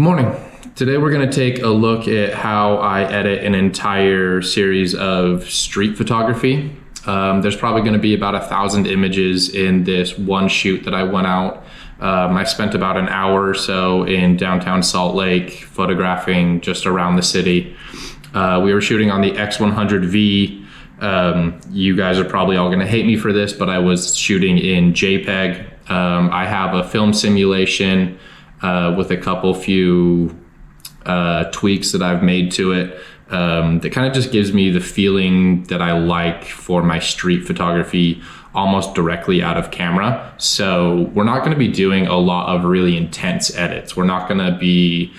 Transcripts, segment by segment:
Good morning. Today we're going to take a look at how I edit an entire series of street photography. There's probably going to be about 1,000 images in this one shoot that I went out. I spent about an hour or so in downtown Salt Lake photographing just around the city. We were shooting on the X100V. You guys are probably all going to hate me for this, but I was shooting in JPEG. I have a film simulation with a few tweaks that I've made to it that kind of just gives me the feeling that I like for my street photography almost directly out of camera. So we're not going to be doing a lot of really intense edits. We're not going to be,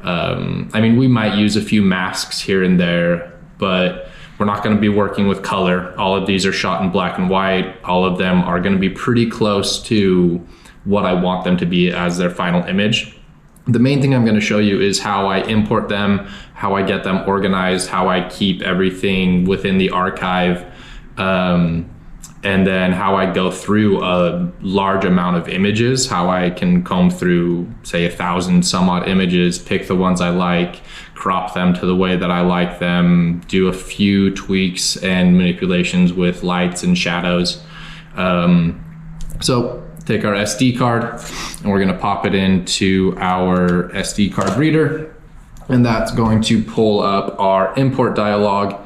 we might use a few masks here and there, but we're not going to be working with color. All of these are shot in black and white. All of them are going to be pretty close to what I want them to be as their final image. The main thing I'm going to show you is how I import them, how I get them organized, how I keep everything within the archive, and then how I go through a large amount of images, how I can comb through, say, 1,000 some odd images, pick the ones I like, crop them to the way that I like them, do a few tweaks and manipulations with lights and shadows. So take our SD card and we're going to pop it into our SD card reader, and that's going to pull up our import dialog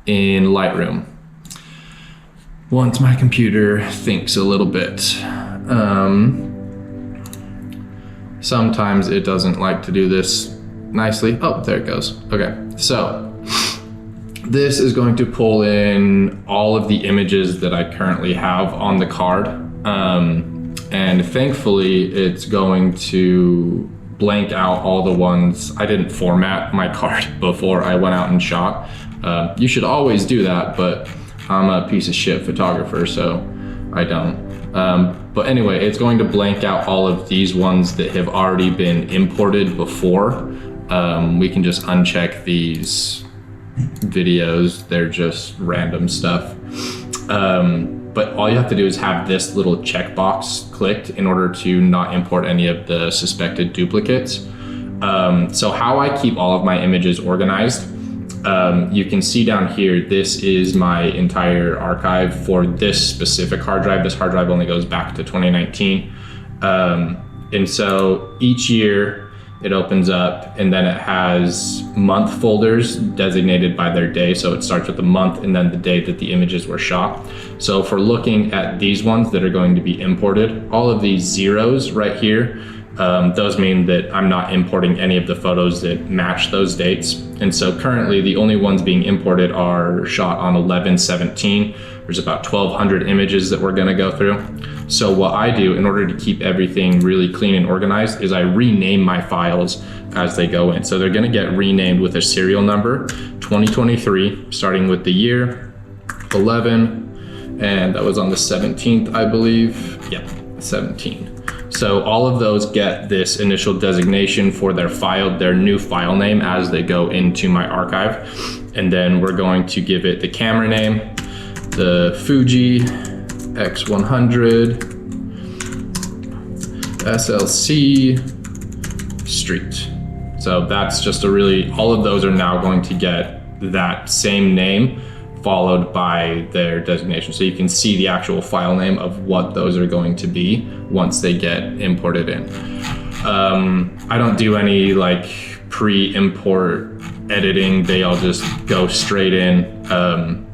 in Lightroom. Once my computer thinks a little bit. Sometimes it doesn't like to do this nicely. Oh, there it goes. Okay, so this is going to pull in all of the images that I currently have on the card. And thankfully it's going to blank out all the ones. I didn't format my card before I went out and shot. You should always do that, but I'm a piece of shit photographer, so I don't. But anyway, it's going to blank out all of these ones that have already been imported before. We can just uncheck these videos. They're just random stuff. But all you have to do is have this little checkbox clicked in order to not import any of the suspected duplicates. So how I keep all of my images organized, you can see down here, this is my entire archive for this specific hard drive. This hard drive only goes back to 2019. And so each year it opens up and then it has month folders designated by their day. So it starts with the month and then the day that the images were shot. So for looking at these ones that are going to be imported, all of these zeros right here, those mean that I'm not importing any of the photos that match those dates. And so currently the only ones being imported are shot on 11/17. There's about 1,200 images that we're gonna go through. So what I do in order to keep everything really clean and organized is I rename my files as they go in. So they're gonna get renamed with a serial number, 2023, starting with the year, 11, and that was on the 17th, I believe. Yep, 17. So all of those get this initial designation for their new file name as they go into my archive. And then we're going to give it the camera name, the FUJI X100 SLC Street. So that's just all of those are now going to get that same name followed by their designation. So you can see the actual file name of what those are going to be once they get imported in. I don't do any like pre-import editing. They all just go straight in.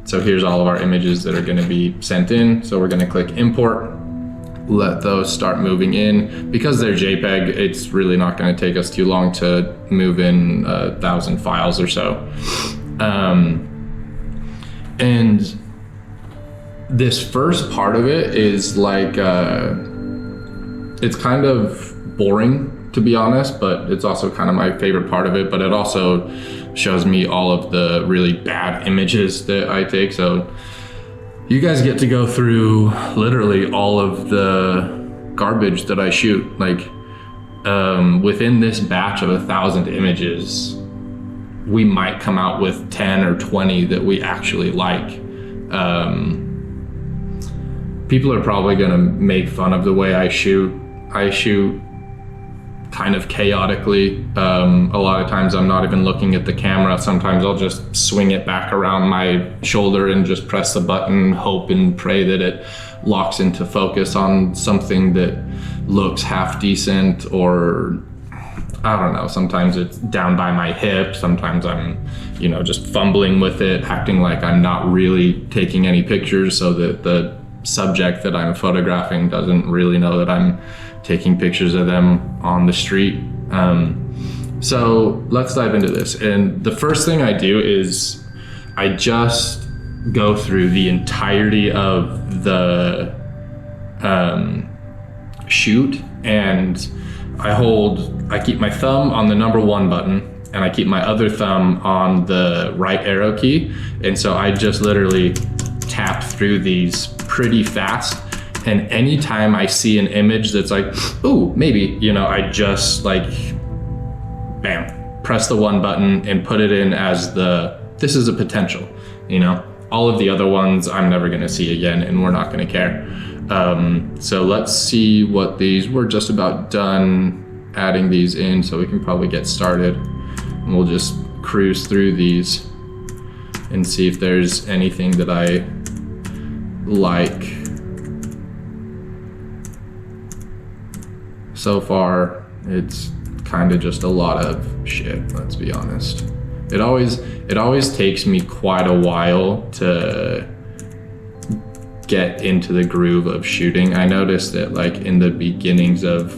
So here's all of our images that are going to be sent in. So we're going to click import, let those start moving in. Because they're JPEG, it's really not going to take us too long to move in 1,000 files or so. And this first part of it is like, it's kind of boring to be honest, but it's also kind of my favorite part of it. But it also shows me all of the really bad images that I take. So you guys get to go through literally all of the garbage that I shoot. Like within this batch of 1,000 images, we might come out with 10 or 20 that we actually like. People are probably gonna make fun of the way I shoot. I shoot kind of chaotically. A lot of times I'm not even looking at the camera. Sometimes I'll just swing it back around my shoulder and just press the button, hope and pray that it locks into focus on something that looks half decent, or I don't know, sometimes it's down by my hip, sometimes I'm, you know, just fumbling with it, acting like I'm not really taking any pictures so that the subject that I'm photographing doesn't really know that I'm taking pictures of them on the street. So let's dive into this. And the first thing I do is I just go through the entirety of the shoot, and I keep my thumb on the number 1 button, and I keep my other thumb on the right arrow key. And so I just literally tap through these pretty fast. And anytime I see an image that's like, ooh, maybe, you know, I just like, bam, press the 1 button and put it in as this is a potential, you know. All of the other ones I'm never gonna see again, and we're not gonna care. So let's see what we're just about done adding these in, so we can probably get started. And we'll just cruise through these and see if there's anything that I like. So far, it's kind of just a lot of shit, let's be honest. It always takes me quite a while to get into the groove of shooting. I noticed that like in the beginnings of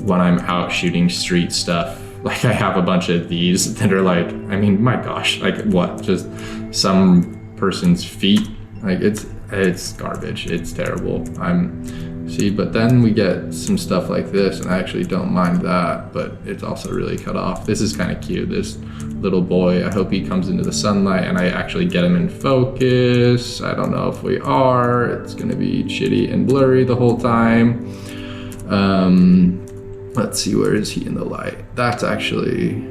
when I'm out shooting street stuff, like I have a bunch of these that are like, I mean, my gosh, like what, just some person's feet? Like it's garbage, it's terrible. But then we get some stuff like this, and I actually don't mind that, but it's also really cut off. This is kind of cute, this little boy. I hope he comes into the sunlight and I actually get him in focus. I don't know if we are. It's gonna be shitty and blurry the whole time. Let's see, where is he in the light? That's actually,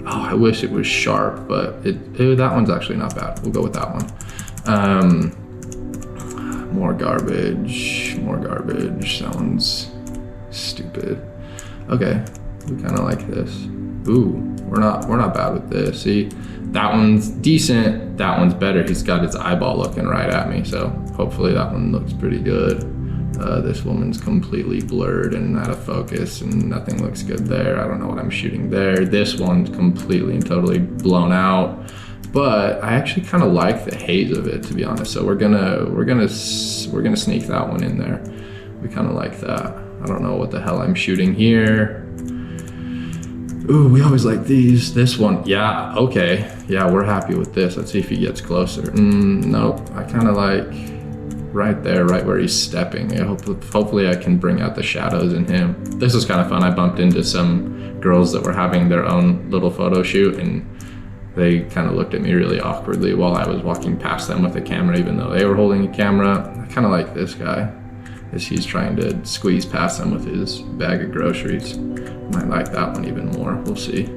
oh, I wish it was sharp, but that one's actually not bad. We'll go with that one. More garbage, that one's stupid. Okay, we kind of like this. Ooh, we're not bad with this. See, that one's decent, that one's better. He's got his eyeball looking right at me, so hopefully that one looks pretty good. This woman's completely blurred and out of focus, and nothing looks good there. I don't know what I'm shooting there. This one's completely and totally blown out. But I actually kind of like the haze of it, to be honest. So we're gonna sneak that one in there. We kind of like that. I don't know what the hell I'm shooting here. Ooh, we always like these. This one, yeah, okay. Yeah, we're happy with this. Let's see if he gets closer. Nope, I kind of like right there, right where he's stepping. Hopefully I can bring out the shadows in him. This was kind of fun. I bumped into some girls that were having their own little photo shoot, and they kind of looked at me really awkwardly while I was walking past them with a camera, even though they were holding a camera. I kind of like this guy, as he's trying to squeeze past them with his bag of groceries. Might like that one even more, we'll see.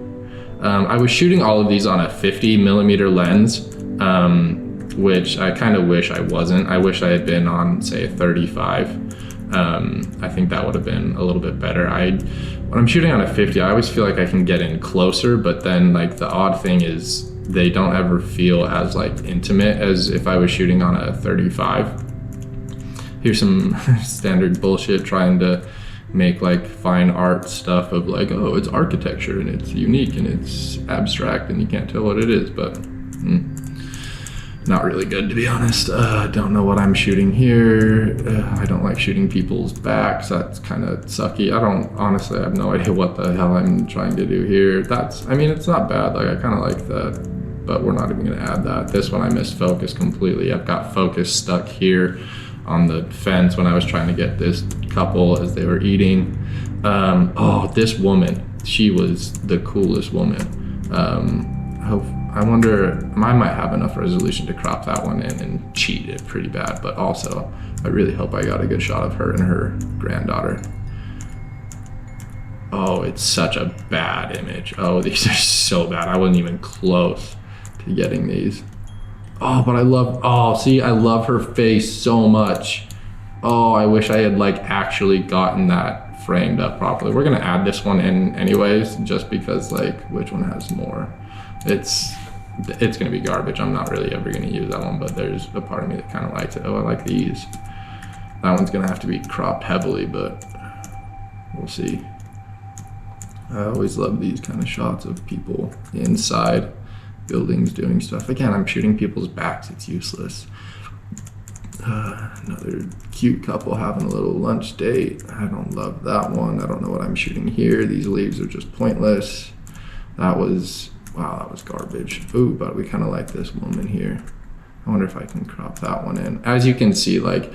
I was shooting all of these on a 50mm lens, which I kind of wish I wasn't. I wish I had been on, say, a 35. I think that would have been a little bit better. When I'm shooting on a 50, I always feel like I can get in closer, but then like the odd thing is they don't ever feel as like intimate as if I was shooting on a 35. Here's some standard bullshit trying to make like fine art stuff of like, oh, it's architecture and it's unique and it's abstract and you can't tell what it is, but not really good, to be honest. Don't know what I'm shooting here. I don't like shooting people's backs. That's kind of sucky. Honestly, I have no idea what the hell I'm trying to do here. I mean, it's not bad. Like, I kind of like that, but we're not even gonna add that. This one I missed focus completely. I've got focus stuck here on the fence when I was trying to get this couple as they were eating. Oh, this woman, she was the coolest woman. I wonder, I might have enough resolution to crop that one in and cheat it pretty bad, but also I really hope I got a good shot of her and her granddaughter. Oh, it's such a bad image. Oh, these are so bad. I wasn't even close to getting these. Oh, but I love her face so much. Oh, I wish I had like actually gotten that framed up properly. We're gonna add this one in anyways, just because like, which one has more? It's gonna be garbage. I'm not really ever gonna use that one, but there's a part of me that kind of likes it. Oh, I like these. That one's gonna have to be cropped heavily, but we'll see. I always love these kind of shots of people inside buildings doing stuff. Again, I'm shooting people's backs, it's useless. Another cute couple having a little lunch date. I don't love that one. I don't know what I'm shooting here. These leaves are just pointless. That was, wow, that was garbage. Ooh, but we kind of like this woman here. I wonder if I can crop that one in. As you can see, like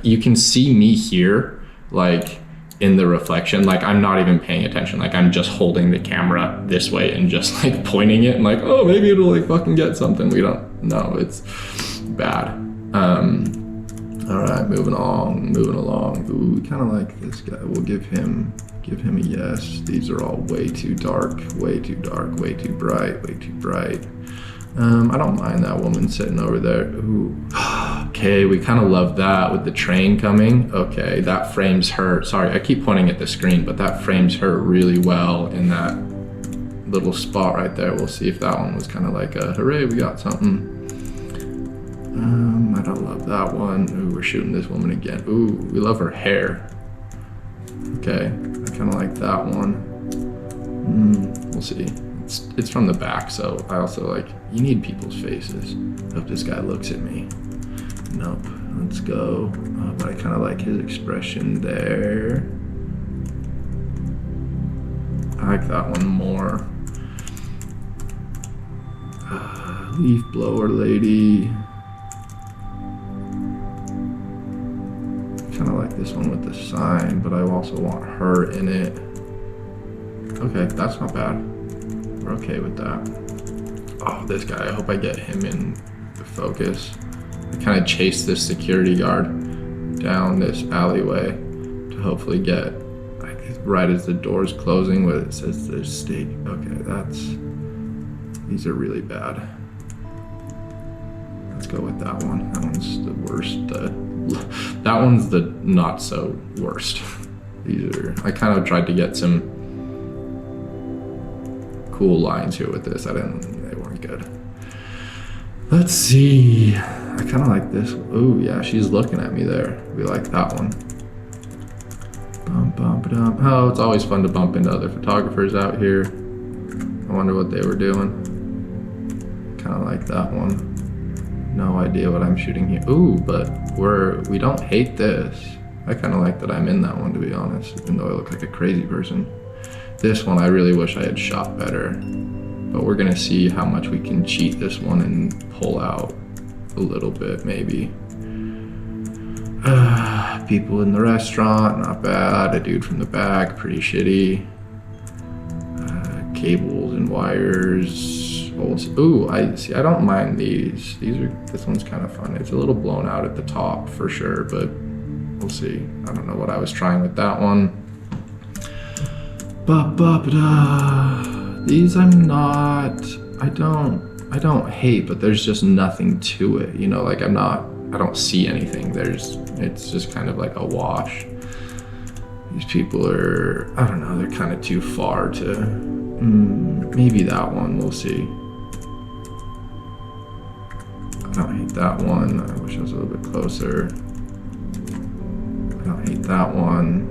you can see me here, like in the reflection, like I'm not even paying attention. Like I'm just holding the camera this way and just like pointing it and like, oh, maybe it'll like fucking get something. We don't know, it's bad. All right, moving along. Ooh, we kind of like this guy. We'll give him a yes. These are all way too dark, way too bright, way too bright. I don't mind that woman sitting over there. Ooh. Okay, we kind of love that with the train coming. Okay, that frames her. Sorry, I keep pointing at the screen, but that frames her really well in that little spot right there. We'll see if that one was kind of like a hooray, we got something. I don't love that one. Ooh, we're shooting this woman again. Ooh, we love her hair. Okay, I kind of like that one. We'll see. It's from the back, so I also like, you need people's faces. I hope this guy looks at me. Nope, let's go. But I kind of like his expression there. I like that one more. Leaf blower lady. Kind of like this one with the sign, but I also want her in it. Okay, that's not bad. We're okay with that. Oh, this guy, I hope I get him in the focus. I kind of chase this security guard down this alleyway to hopefully get, like, right as the door's closing where it says there's steak. Okay, these are really bad. Let's go with that one. That one's the worst. That one's the not so worst. These are, I kind of tried to get some cool lines here with this. They weren't good. Let's see. I kind of like this. Oh yeah, she's looking at me there. We like that one. Oh, it's always fun to bump into other photographers out here. I wonder what they were doing. Kind of like that one. No idea what I'm shooting here. Ooh, but we don't hate this. I kind of like that I'm in that one, to be honest, even though I look like a crazy person. This one, I really wish I had shot better, but we're gonna see how much we can cheat this one and pull out a little bit, maybe. People in the restaurant, not bad. A dude from the back, pretty shitty. Cables and wires. Ooh, I don't mind these. This one's kind of fun. It's a little blown out at the top for sure, but we'll see. I don't know what I was trying with that one. These I don't hate, but there's just nothing to it. You know, like I don't see anything. It's just kind of like a wash. These people are, I don't know, they're kind of too far to, maybe that one, we'll see. I don't hate that one. I wish I was a little bit closer. I don't hate that one.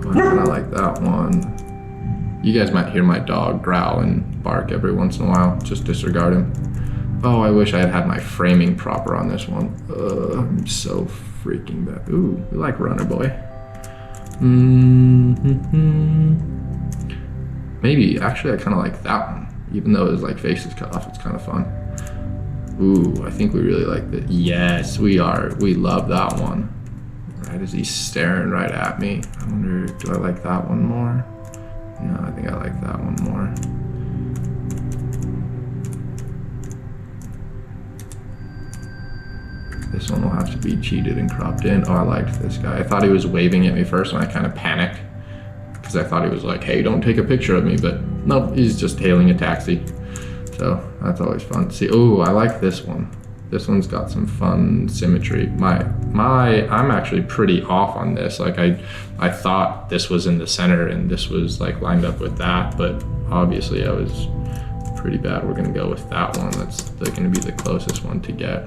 Oh, I kind of like that one. You guys might hear my dog growl and bark every once in a while. Just disregard him. Oh, I wish I had had my framing proper on this one. I'm so freaking bad. Ooh, we like Runner Boy. Maybe, actually, I kind of like that one. Even though his like face is cut off, it's kind of fun. Ooh, I think we really like that. Yes, we love that one. Right as he's staring right at me. I wonder, do I like that one more? No, I think I like that one more. This one will have to be cheated and cropped in. Oh, I liked this guy. I thought he was waving at me first and I kind of panicked because I thought he was like, hey, don't take a picture of me, but nope, he's just hailing a taxi. So that's always fun to see. Oh, I like this one. This one's got some fun symmetry. I'm actually pretty off on this. Like I thought this was in the center and this was like lined up with that, but obviously I was pretty bad. We're gonna go with that one. That's gonna be the closest one to get.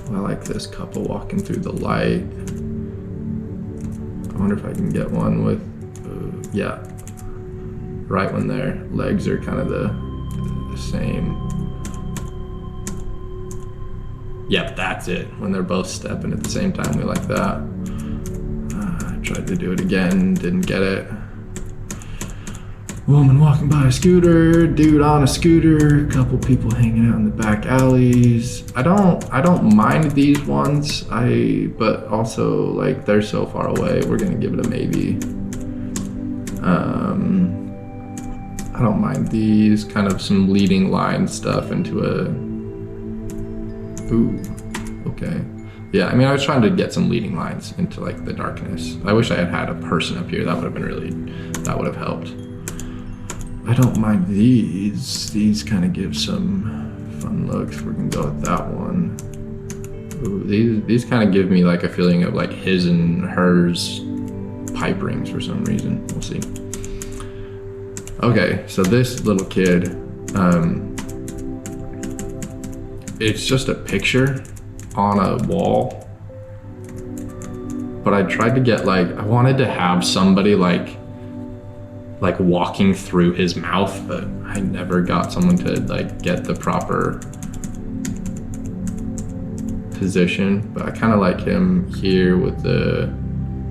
I like this couple walking through the light. I wonder if I can get one with, yeah, right when their legs are kind of the same. Yep, that's it. When they're both stepping at the same time, we like that. I tried to do it again, didn't get it. Woman walking by a scooter, dude on a scooter, couple people hanging out in the back alleys. I don't mind these ones, but also like they're so far away, we're gonna give it a maybe. I don't mind these, kind of some leading line stuff into a, ooh, okay. Yeah, I mean, I was trying to get some leading lines into like the darkness. I wish I had a person up here. That would have been that would have helped. I don't mind these. These kind of give some fun looks. We're gonna go with that one. Ooh, these kind of give me like a feeling of like his and hers pipe rings for some reason. We'll see. Okay, so this little kid, it's just a picture on a wall, but I tried to get like, I wanted to have somebody like walking through his mouth, but I never got someone to like get the proper position. But I kind of like him here with the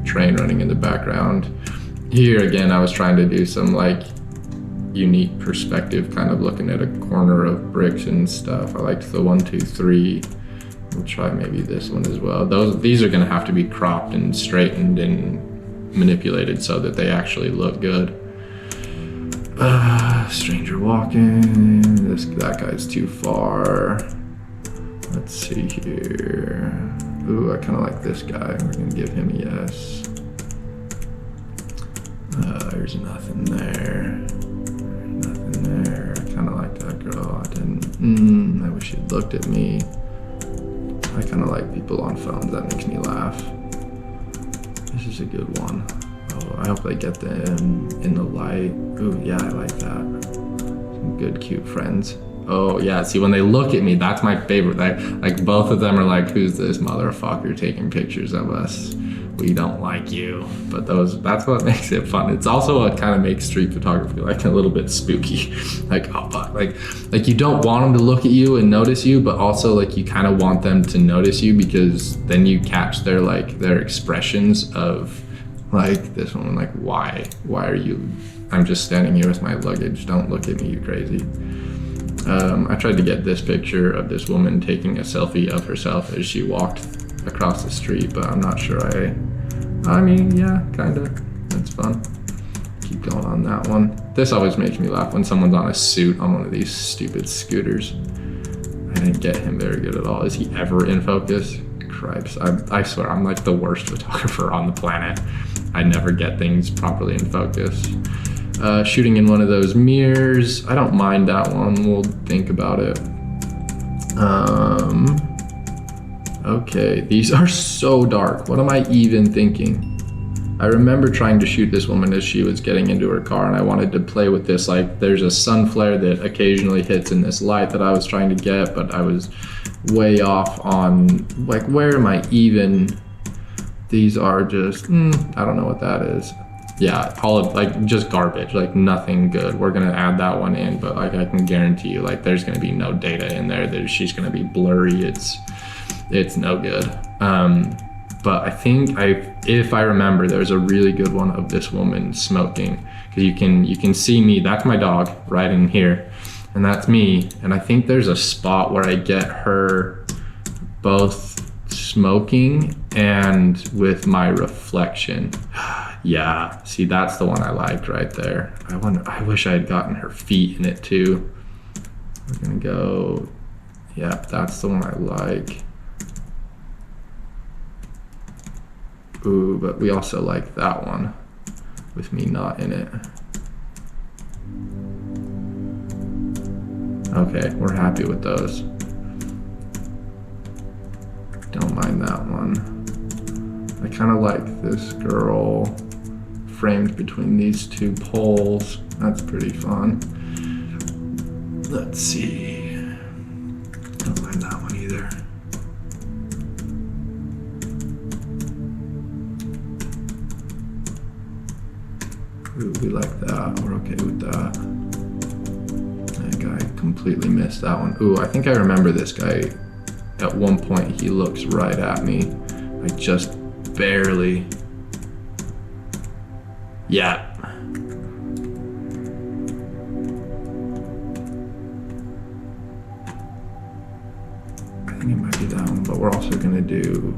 train running in the background. Here again, I was trying to do some like unique perspective, kind of looking at a corner of bricks and stuff. I liked the 1, 2, 3. We'll try maybe this one as well. These are gonna have to be cropped and straightened and manipulated so that they actually look good. Stranger walking. That guy's too far. Let's see here. Ooh, I kind of like this guy. We're gonna give him a yes. There's nothing there. Nothing there. I kind of like that girl. I didn't. I wish she'd looked at me. I kind of like people on phones. That makes me laugh. This is a good one. Oh, I hope they get them in the light. Ooh, yeah, I like that. Some good, cute friends. Oh, yeah, see, when they look at me, that's my favorite. Like, both of them are like, who's this motherfucker taking pictures of us? We don't like you. But that's what makes it fun. It's also what kind of makes street photography like a little bit spooky. Like, oh, fuck. Like you don't want them to look at you and notice you, but also like you kind of want them to notice you, because then you catch their expressions of like this one, like, why are you, I'm just standing here with my luggage. Don't look at me, you crazy. I tried to get this picture of this woman taking a selfie of herself as she walked across the street, but I'm not sure I mean, yeah, kinda, that's fun. Keep going on that one. This always makes me laugh when someone's on a suit on one of these stupid scooters. I didn't get him very good at all. Is he ever in focus? Cripes, I swear, I'm like the worst photographer on the planet. I never get things properly in focus. Shooting in one of those mirrors. I don't mind that one. We'll think about it. Okay, these are so dark. What am I even thinking? I remember trying to shoot this woman as she was getting into her car, and I wanted to play with this, like there's a sun flare that occasionally hits in this light that I was trying to get, but I was way off on, like, where am I even? These are just, I don't know what that is. Yeah, all of, like, just garbage, like nothing good. We're gonna add that one in, but like I can guarantee you, like there's gonna be no data in there. She's gonna be blurry. It's no good. But I think if I remember, there's a really good one of this woman smoking, because you can see me. That's my dog right in here, and that's me. And I think there's a spot where I get her both smoking and with my reflection. Yeah, see, that's the one I liked right there. I wish I had gotten her feet in it too. We're gonna go, yeah, that's the one I like. Ooh, but we also like that one with me not in it. Okay, we're happy with those. Don't mind that one. I kind of like this girl framed between these two poles. That's pretty fun. Let's see. Don't mind that one either. Ooh, we like that. We're okay with that. That guy completely missed that one. Ooh, I think I remember this guy. At one point, he looks right at me. Like just barely. Yeah. I think it might be that one, but we're also gonna do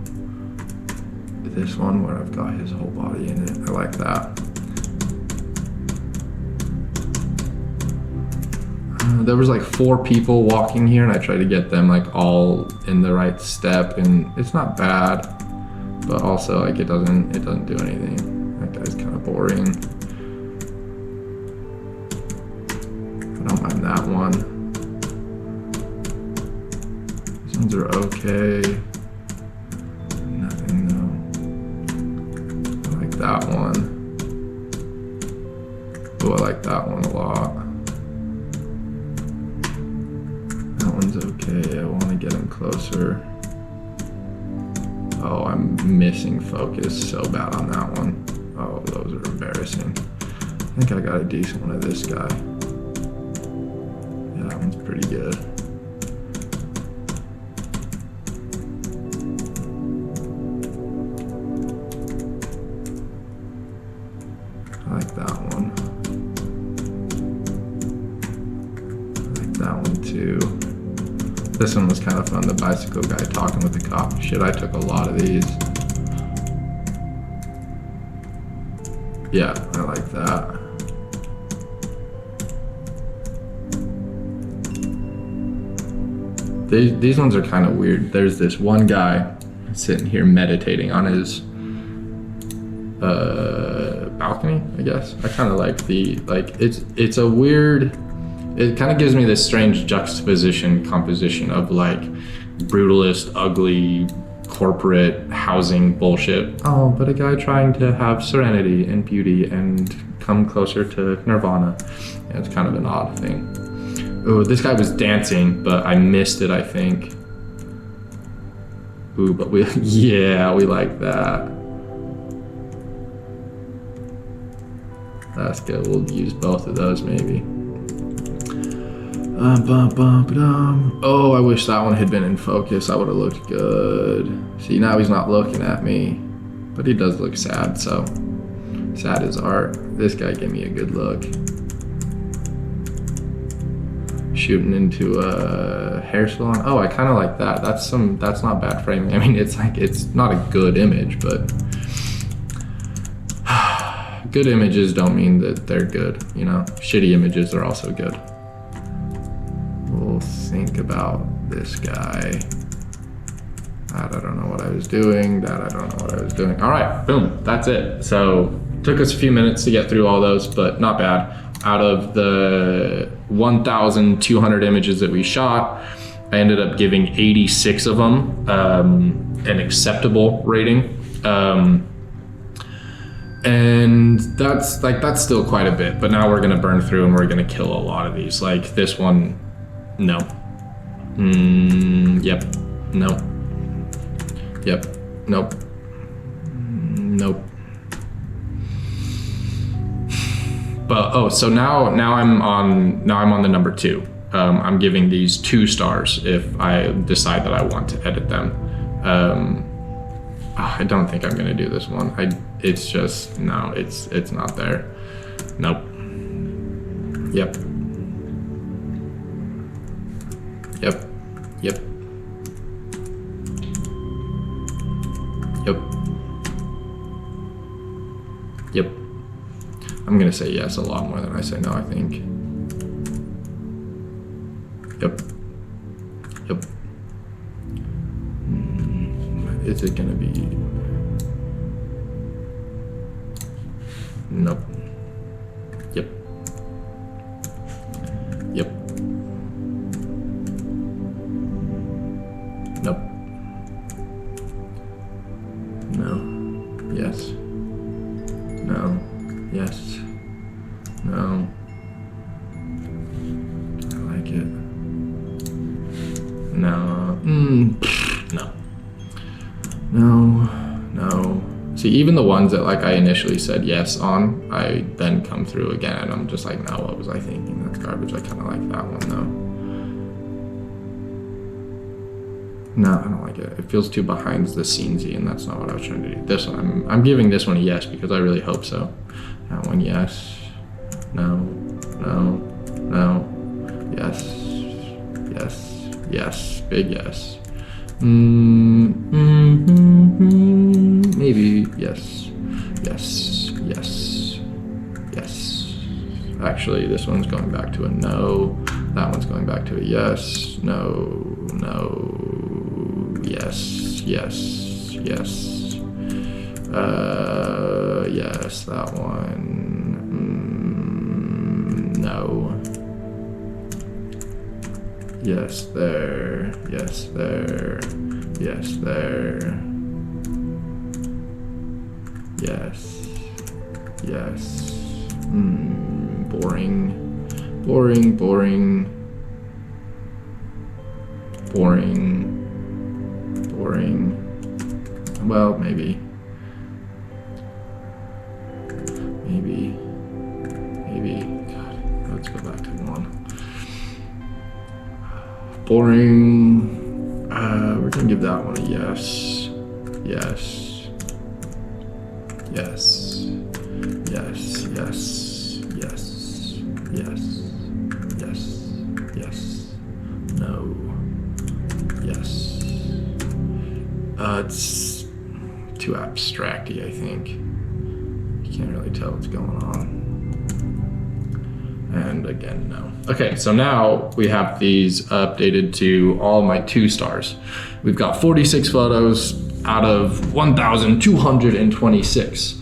this one where I've got his whole body in it. I like that. There was like 4 people walking here, and I tried to get them like all in the right step, and it's not bad, but also like it doesn't do anything. That guy's kind of boring. I don't mind that one. These ones are okay. Nothing though. I like that one. Oh, I like that one a lot. That one's okay. I want to get him closer. Oh, I'm missing focus so bad on that one. Oh, those are embarrassing. I think I got a decent one of this guy. Yeah, that one's pretty good. I like that one. I like that one too. This one was kind of fun, the bicycle guy talking with the cop. Shit, I took a lot of these. Yeah, I like that. These ones are kind of weird. There's this one guy sitting here meditating on his balcony, I guess. I kind of like it's a weird, it kind of gives me this strange juxtaposition composition of like brutalist, ugly, corporate housing bullshit. Oh, but a guy trying to have serenity and beauty and come closer to nirvana. Yeah, it's kind of an odd thing. Oh, this guy was dancing, but I missed it, I think. Ooh, but yeah, we like that. That's good, we'll use both of those maybe. Oh, I wish that one had been in focus. I would have looked good. See, now he's not looking at me, but he does look sad, so sad is art. This guy gave me a good look. Shooting into a hair salon. Oh, I kind of like that. That's not bad framing. I mean, it's not a good image, but good images don't mean that they're good, you know? Shitty images are also good. We'll think about this guy. That I don't know what I was doing. That I don't know what I was doing. All right, boom, that's it. So took us a few minutes to get through all those, but not bad. Out of the 1,200 images that we shot, I ended up giving 86 of them an acceptable rating. And that's still quite a bit, but now we're gonna burn through and we're gonna kill a lot of these. Like this one, no. Yep, no. Yep, nope. Nope. But oh, so now I'm on the number 2. I'm giving these 2 stars if I decide that I want to edit them. I don't think I'm gonna do this one. It's just no, it's not there. Nope. Yep. Yep. Yep. Yep. Yep. I'm gonna say yes a lot more than I say no, I think. Yep. Yep. Is it gonna be? Nope. Yep. Yep. Nope. No. Yes. No. I like it. No. No. No. No. See, even the ones that like I initially said yes on, I then come through again and I'm just like, no, what was I thinking? That's garbage. I kind of like that one though. No, I don't like it. It feels too behind the scenesy, and that's not what I was trying to do. This one, I'm giving this one a yes because I really hope so. That one, yes. No. No. No. Yes. Yes. Yes. Big yes. Maybe yes. Yes. Yes. Yes. Actually, this one's going back to a no. That one's going back to a yes. No. No. Yes. Yes. Yes. Yes. That one. No. Yes, there. Yes, there. Yes, there. Yes. Yes. Boring. Boring, boring. Boring. Boring. Well, maybe. Maybe. Maybe. God, let's go back to one. Boring. We're gonna give that one a yes. Yes. Yes. Yes. Yes. Yes. Yes. Yes. Yes. No. Yes. It's too abstracty, I think. You can't really tell what's going on. And again, no. Okay, so now we have these updated to all my 2 stars. We've got 46 photos out of 1,226.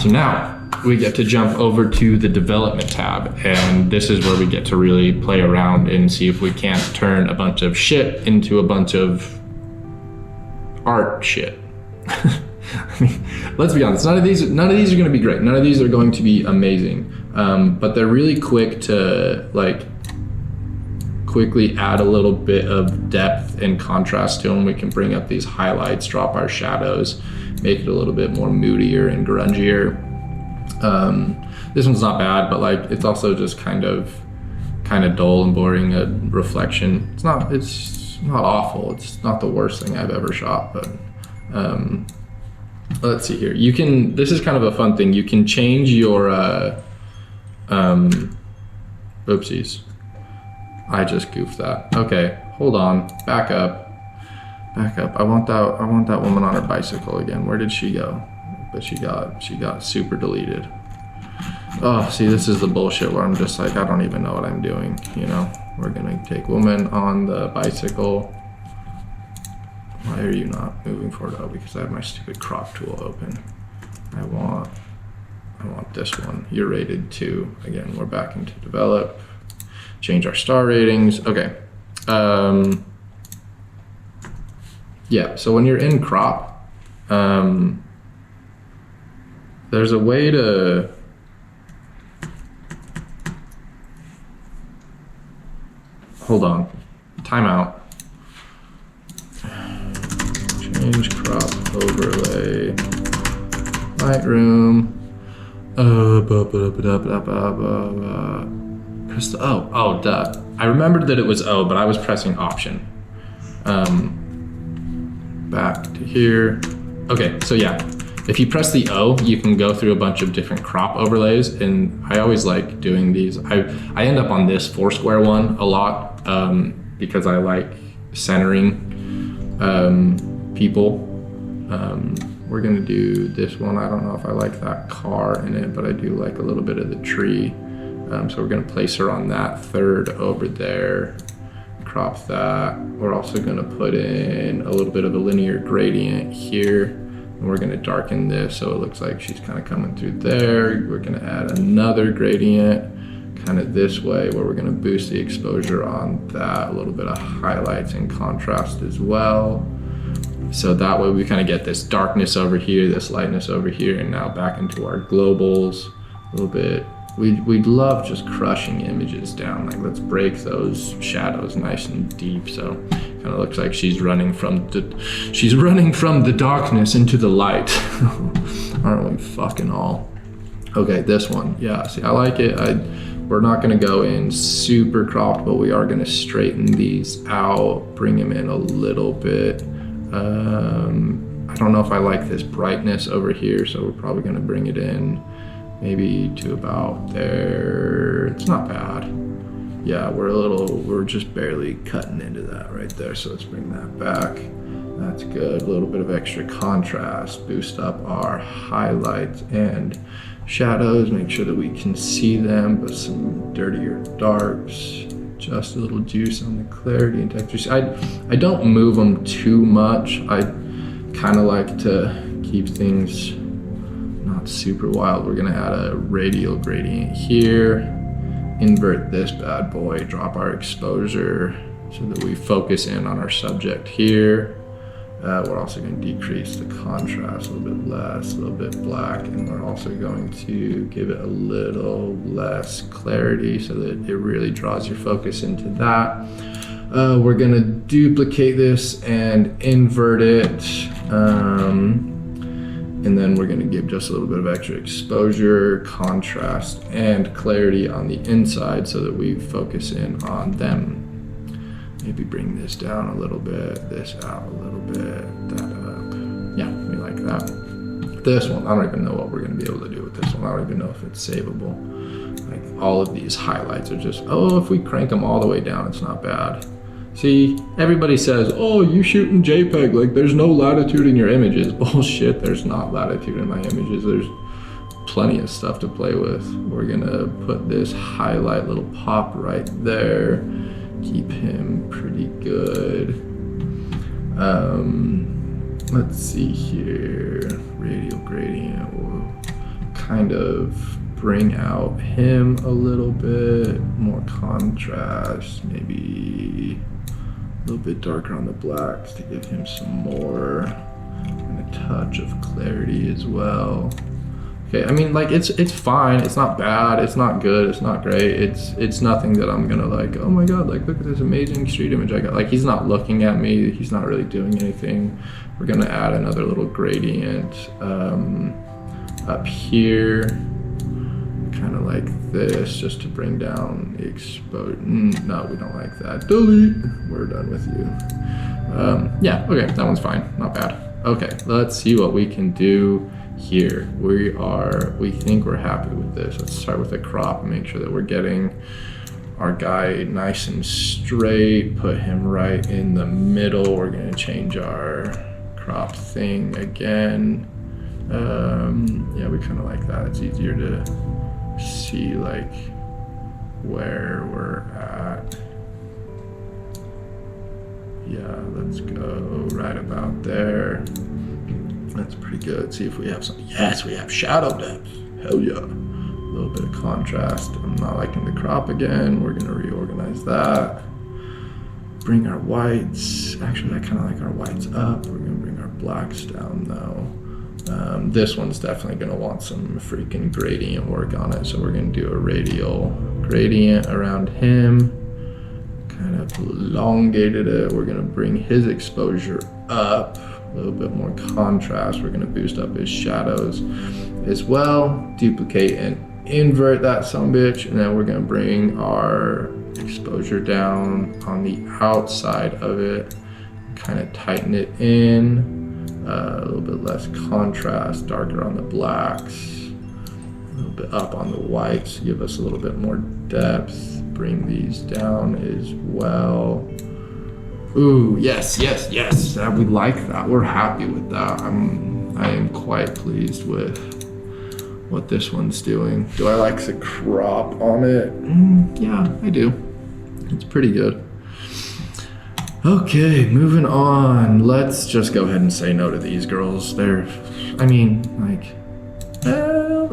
So now we get to jump over to the development tab, and this is where we get to really play around and see if we can't turn a bunch of shit into a bunch of art shit. I mean, let's be honest, none of these are going to be great. None of these are going to be amazing. But they're really quick to like quickly add a little bit of depth and contrast to them. We can bring up these highlights, drop our shadows, make it a little bit more moodier and grungier. This one's not bad, but like it's also just kind of dull and boring. A reflection. It's not awful. It's not the worst thing I've ever shot, but let's see here. You can. This is kind of a fun thing. You can change your. Oopsies. I just goofed that. Okay, hold on. Back up. Back up. I want that woman on her bicycle again. Where did she go? But she got super deleted. Oh, see, this is the bullshit where I'm just like, I don't even know what I'm doing, you know? We're gonna take woman on the bicycle. Why are you not moving forward? Oh, because I have my stupid crop tool open. I want this one. You're rated 2. Again, we're back into develop. Change our star ratings. Okay. Yeah, so when you're in crop, there's a way to hold on. Timeout. Change crop overlay. Lightroom. Press the O. Oh, duh. I remembered that it was O, but I was pressing Option. Back to here. Okay, so yeah, if you press the O, you can go through a bunch of different crop overlays, and I always like doing these. I end up on this Foursquare one a lot because I like centering people. We're gonna do this one. I don't know if I like that car in it, but I do like a little bit of the tree. So we're gonna place her on that third over there. Crop that. We're also gonna put in a little bit of a linear gradient here. And we're gonna darken this so it looks like she's kind of coming through there. We're gonna add another gradient kind of this way where we're gonna boost the exposure on that. A little bit of highlights and contrast as well. So that way we kind of get this darkness over here, this lightness over here, and now back into our globals a little bit. We'd love just crushing images down. Like, let's break those shadows nice and deep. So kind of looks like she's running from the darkness into the light. Aren't we fucking all? Okay, this one, yeah, see, I like it. We're not gonna go in super cropped, but we are gonna straighten these out, bring them in a little bit. I don't know if I like this brightness over here, so we're probably gonna bring it in maybe to about there. It's not bad. Yeah, we're just barely cutting into that right there. So let's bring that back. That's good. A little bit of extra contrast, boost up our highlights and shadows, make sure that we can see them, but some dirtier darks, just a little juice on the clarity and texture. I don't move them too much. I kind of like to keep things not super wild. We're gonna add a radial gradient here, invert this bad boy, drop our exposure so that we focus in on our subject here. We're also going to decrease the contrast a little bit less, a little bit black, and we're also going to give it a little less clarity so that it really draws your focus into that. We're going to duplicate this and invert it, and then we're going to give just a little bit of extra exposure, contrast, and clarity on the inside so that we focus in on them. Maybe bring this down a little bit, this out a little bit, that up. Yeah, we like that. This one, I don't even know what we're gonna be able to do with this one. I don't even know if it's savable. Like, all of these highlights are just, oh, if we crank them all the way down, it's not bad. See, everybody says, oh, you shoot in JPEG, like there's no latitude in your images. Bullshit, there's not latitude in my images. There's plenty of stuff to play with. We're gonna put this highlight little pop right there. Keep him pretty good. Let's see here. Radial gradient will kind of bring out him a little bit. More contrast, maybe a little bit darker on the blacks to give him some more, and a touch of clarity as well. Okay, I mean, like, it's fine. It's not bad. It's not good. It's not great. It's nothing that I'm gonna like, oh my god, like, look at this amazing street image I got. Like, he's not looking at me. He's not really doing anything. We're gonna add another little gradient up here, kind of like this, just to bring down the exposure. No, we don't like that. Delete. We're done with you. Yeah, okay, that one's fine. Not bad. Okay, let's see what we can do here. We think we're happy with this. Let's start with a crop and make sure that we're getting our guy nice and straight, put him right in the middle. We're gonna change our crop thing again. Yeah, we kind of like that. It's easier to see like where we're at. Yeah, let's go right about there. That's pretty good. See if we have some. Yes, we have shadow depth. Hell yeah. A little bit of contrast. I'm not liking the crop again. We're gonna reorganize that. Bring our whites. Actually, I kind of like our whites up. We're gonna bring our blacks down though. This one's definitely gonna want some freaking gradient work on it. So we're gonna do a radial gradient around him. Kind of elongated it. We're gonna bring his exposure up. A little bit more contrast. We're gonna boost up his shadows as well. Duplicate and invert that sumbitch, and then we're gonna bring our exposure down on the outside of it. Kind of tighten it in. A little bit less contrast, darker on the blacks. A little bit up on the whites to give us a little bit more depth. Bring these down as well. Ooh, yes. We like that. We're happy with that. I am quite pleased with what this one's doing. Do I like the crop on it? Yeah, I do. It's pretty good. Okay, moving on. Let's just go ahead and say no to these girls.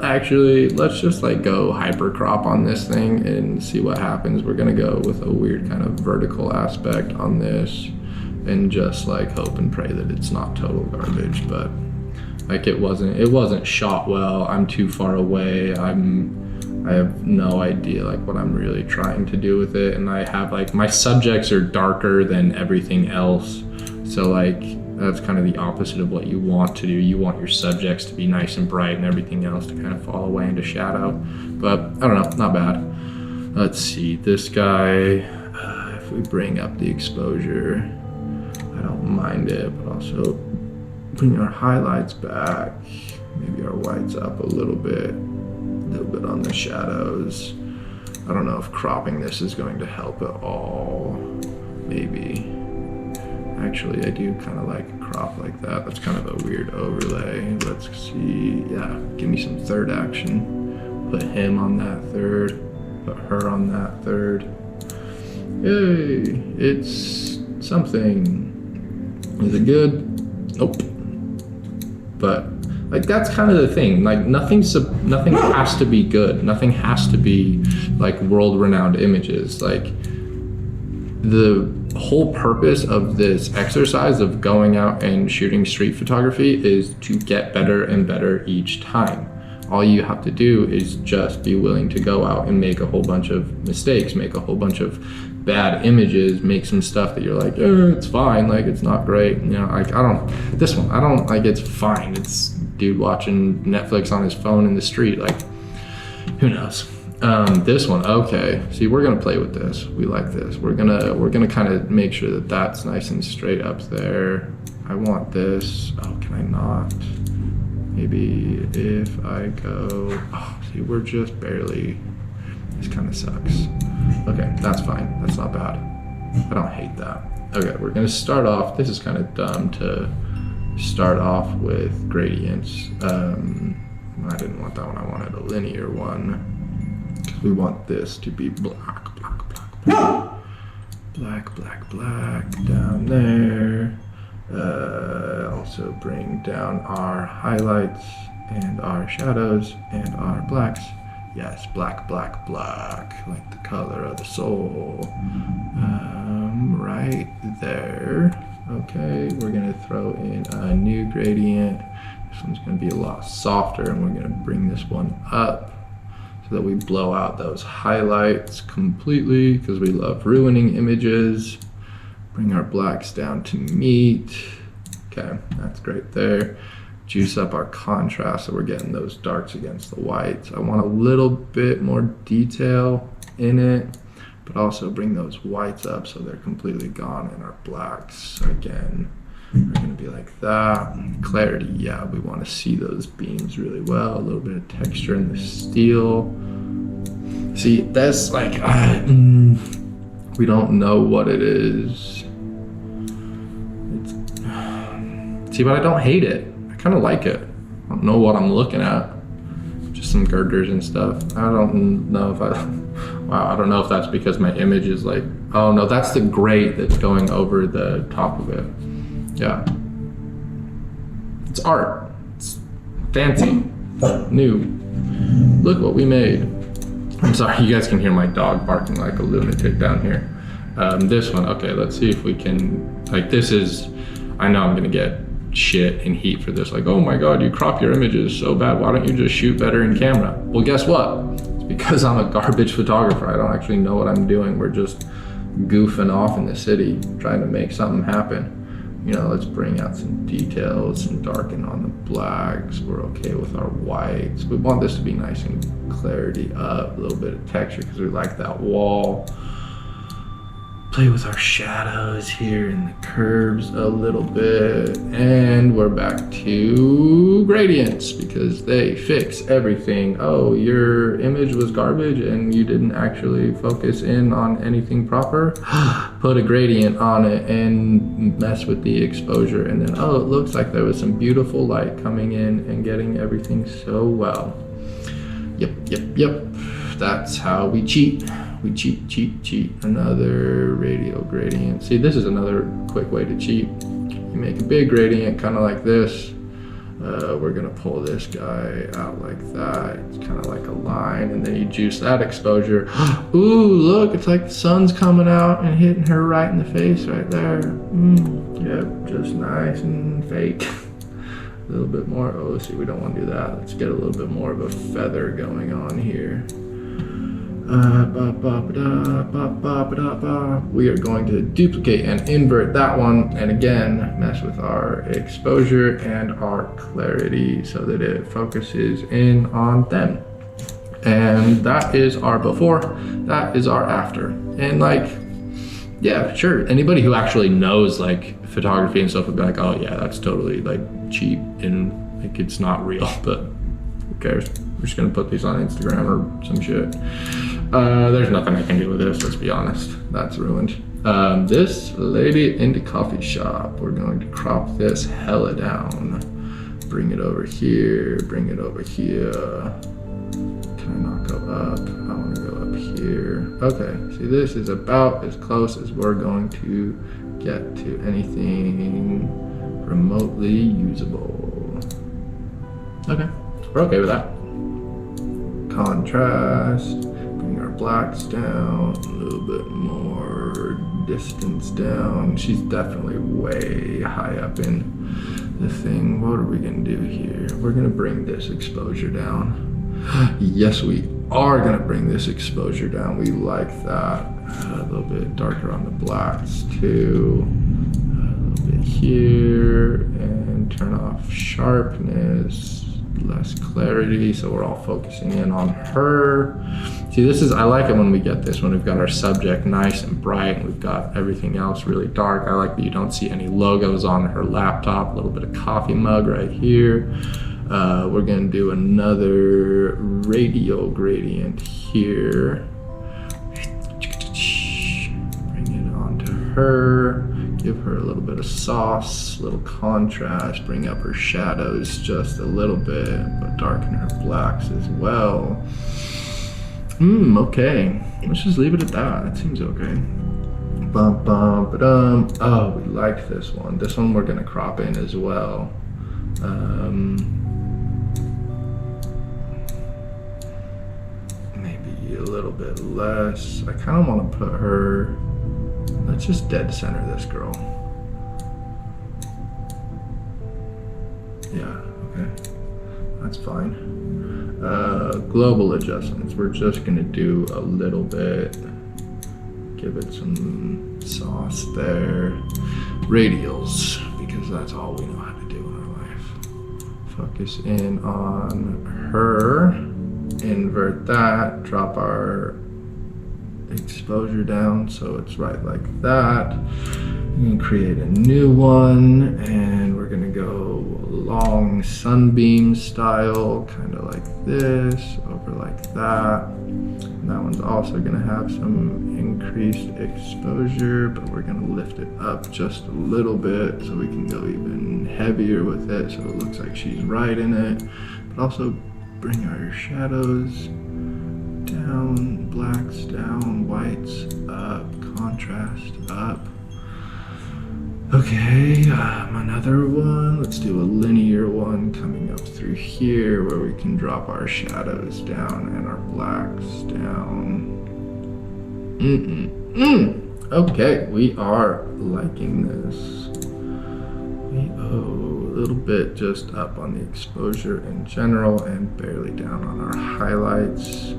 Actually, let's just like go hyper crop on this thing and see what happens. We're gonna go with a weird kind of vertical aspect on this and just like hope and pray that it's not total garbage. But like it wasn't shot well. I'm too far away. I have no idea like what I'm really trying to do with it, and I have like my subjects are darker than everything else, so like that's kind of the opposite of what you want to do. You want your subjects to be nice and bright and everything else to kind of fall away into shadow. But I don't know, not bad. Let's see, this guy, if we bring up the exposure, I don't mind it, but also bring our highlights back, maybe our whites up a little bit on the shadows. I don't know if cropping this is going to help at all. Maybe. Actually, I do kind of like a crop like that. That's kind of a weird overlay. Let's see. Yeah, give me some third action. Put him on that third. Put her on that third. Yay! It's something. Is it good? Nope. But like that's kind of the thing. Like nothing has to be good. Nothing has to be like world-renowned images. Like the whole purpose of this exercise of going out and shooting street photography is to get better and better each time. All you have to do is just be willing to go out and make a whole bunch of mistakes, make a whole bunch of bad images, make some stuff that you're like, it's fine, like it's not great. You know, like I don't like it's fine. It's dude watching Netflix on his phone in the street, like who knows? This one, okay. See, we're gonna play with this. We like this. We're gonna kind of make sure that that's nice and straight up there. I want this. Oh, can I not? Maybe if I go, oh, see, we're just barely, this kind of sucks. Okay, that's fine. That's not bad. I don't hate that. Okay, we're gonna start off, this is kind of dumb to start off with gradients. I didn't want that one, I wanted a linear one. We want this to be black, black, black, black. Black, black, black down there. Also bring down our highlights and our shadows and our blacks. Yes, black, black, black, like the color of the soul. Right there. Okay, we're gonna throw in a new gradient. This one's gonna be a lot softer, and we're gonna bring this one up so that we blow out those highlights completely, because we love ruining images. Bring our blacks down to meet. Okay, that's great there. Juice up our contrast so we're getting those darks against the whites. I want a little bit more detail in it, but also bring those whites up so they're completely gone in our blacks. Again, we're gonna be like that. Clarity, yeah, we wanna see those beams really well. A little bit of texture in the steel. See, that's like, we don't know what it is. See, but I don't hate it. I kind of like it. I don't know what I'm looking at. Just some girders and stuff. I don't know if wow, I don't know if that's because my image is like, oh no, that's the gray that's going over the top of it. Yeah. It's art. It's fancy. New. Look what we made. I'm sorry, you guys can hear my dog barking like a lunatic down here. This one, okay, let's see if we can, like this is, I know I'm gonna get shit and heat for this, like, oh my god, you crop your images so bad, why don't you just shoot better in camera? Well, guess what? It's because I'm a garbage photographer. I don't actually know what I'm doing. We're just goofing off in the city, trying to make something happen. You know, let's bring out some details and darken on the blacks. We're okay with our whites. We want this to be nice and clarity up, a little bit of texture because we like that wall. Play with our shadows here and the curves a little bit. And we're back to gradients because they fix everything. Oh, your image was garbage and you didn't actually focus in on anything proper? Put a gradient on it and mess with the exposure. And then, oh, it looks like there was some beautiful light coming in and getting everything so well. Yep. That's how we cheat. We cheat. Another radial gradient. See, this is another quick way to cheat. You make a big gradient, kind of like this. We're gonna pull this guy out like that. It's kind of like a line. going, and then you juice that exposure. Ooh, look, it's like the sun's coming out and hitting her right in the face right there. Yep, just nice and fake. A little bit more. Oh, see, we don't want to do that. Let's get a little bit more of a feather going on here. We are going to duplicate and invert that one, and again mess with our exposure and our clarity so that it focuses in on them. And that is our before, that is our after. And like, yeah, sure, anybody who actually knows like photography and stuff would be like, oh yeah, that's totally like cheap and like it's not real, but who cares? We're just gonna put these on Instagram or some shit. There's nothing I can do with this, let's be honest. That's ruined. This lady in the coffee shop, we're going to crop this hella down. Bring it over here, bring it over here. Can I not go up? I want to go up here. Okay, see, this is about as close as we're going to get to anything remotely usable. Okay, we're okay with that. Contrast, bring our blacks down, a little bit more distance down. She's definitely way high up in the thing. What are we gonna do here? We're gonna bring this exposure down. Yes, we are gonna bring this exposure down. We like that. A little bit darker on the blacks too. A little bit here, and turn off sharpness. Less clarity, so we're all focusing in on her. See, this is, I like it when we get this, when we've got our subject nice and bright and we've got everything else really dark. I like that you don't see any logos on her laptop. A little bit of coffee mug right here. We're gonna do another radial gradient here. Bring it onto her. Give her a little bit of sauce, a little contrast, bring up her shadows just a little bit, but darken her blacks as well. Okay, let's just leave it at that. That seems okay. Bum, bum, ba-dum. Oh, we like this one. This one we're gonna crop in as well. Maybe a little bit less. I kind of want to put her, let's just dead center this girl. Yeah, okay, that's fine. Global adjustments, we're just gonna do a little bit, give it some sauce there. Radials, because that's all we know how to do in our life. Focus in on her, invert that, drop our exposure down so it's right like that. And create a new one, and we're gonna go long sunbeam style, kind of like this, over like that. And that one's also gonna have some increased exposure, but we're gonna lift it up just a little bit so we can go even heavier with it so it looks like she's right in it, but also bring our shadows down, blacks down, whites up, contrast up. Okay, another one. Let's do a linear one coming up through here where we can drop our shadows down and our blacks down. Okay, we are liking this. A little bit just up on the exposure in general and barely down on our highlights.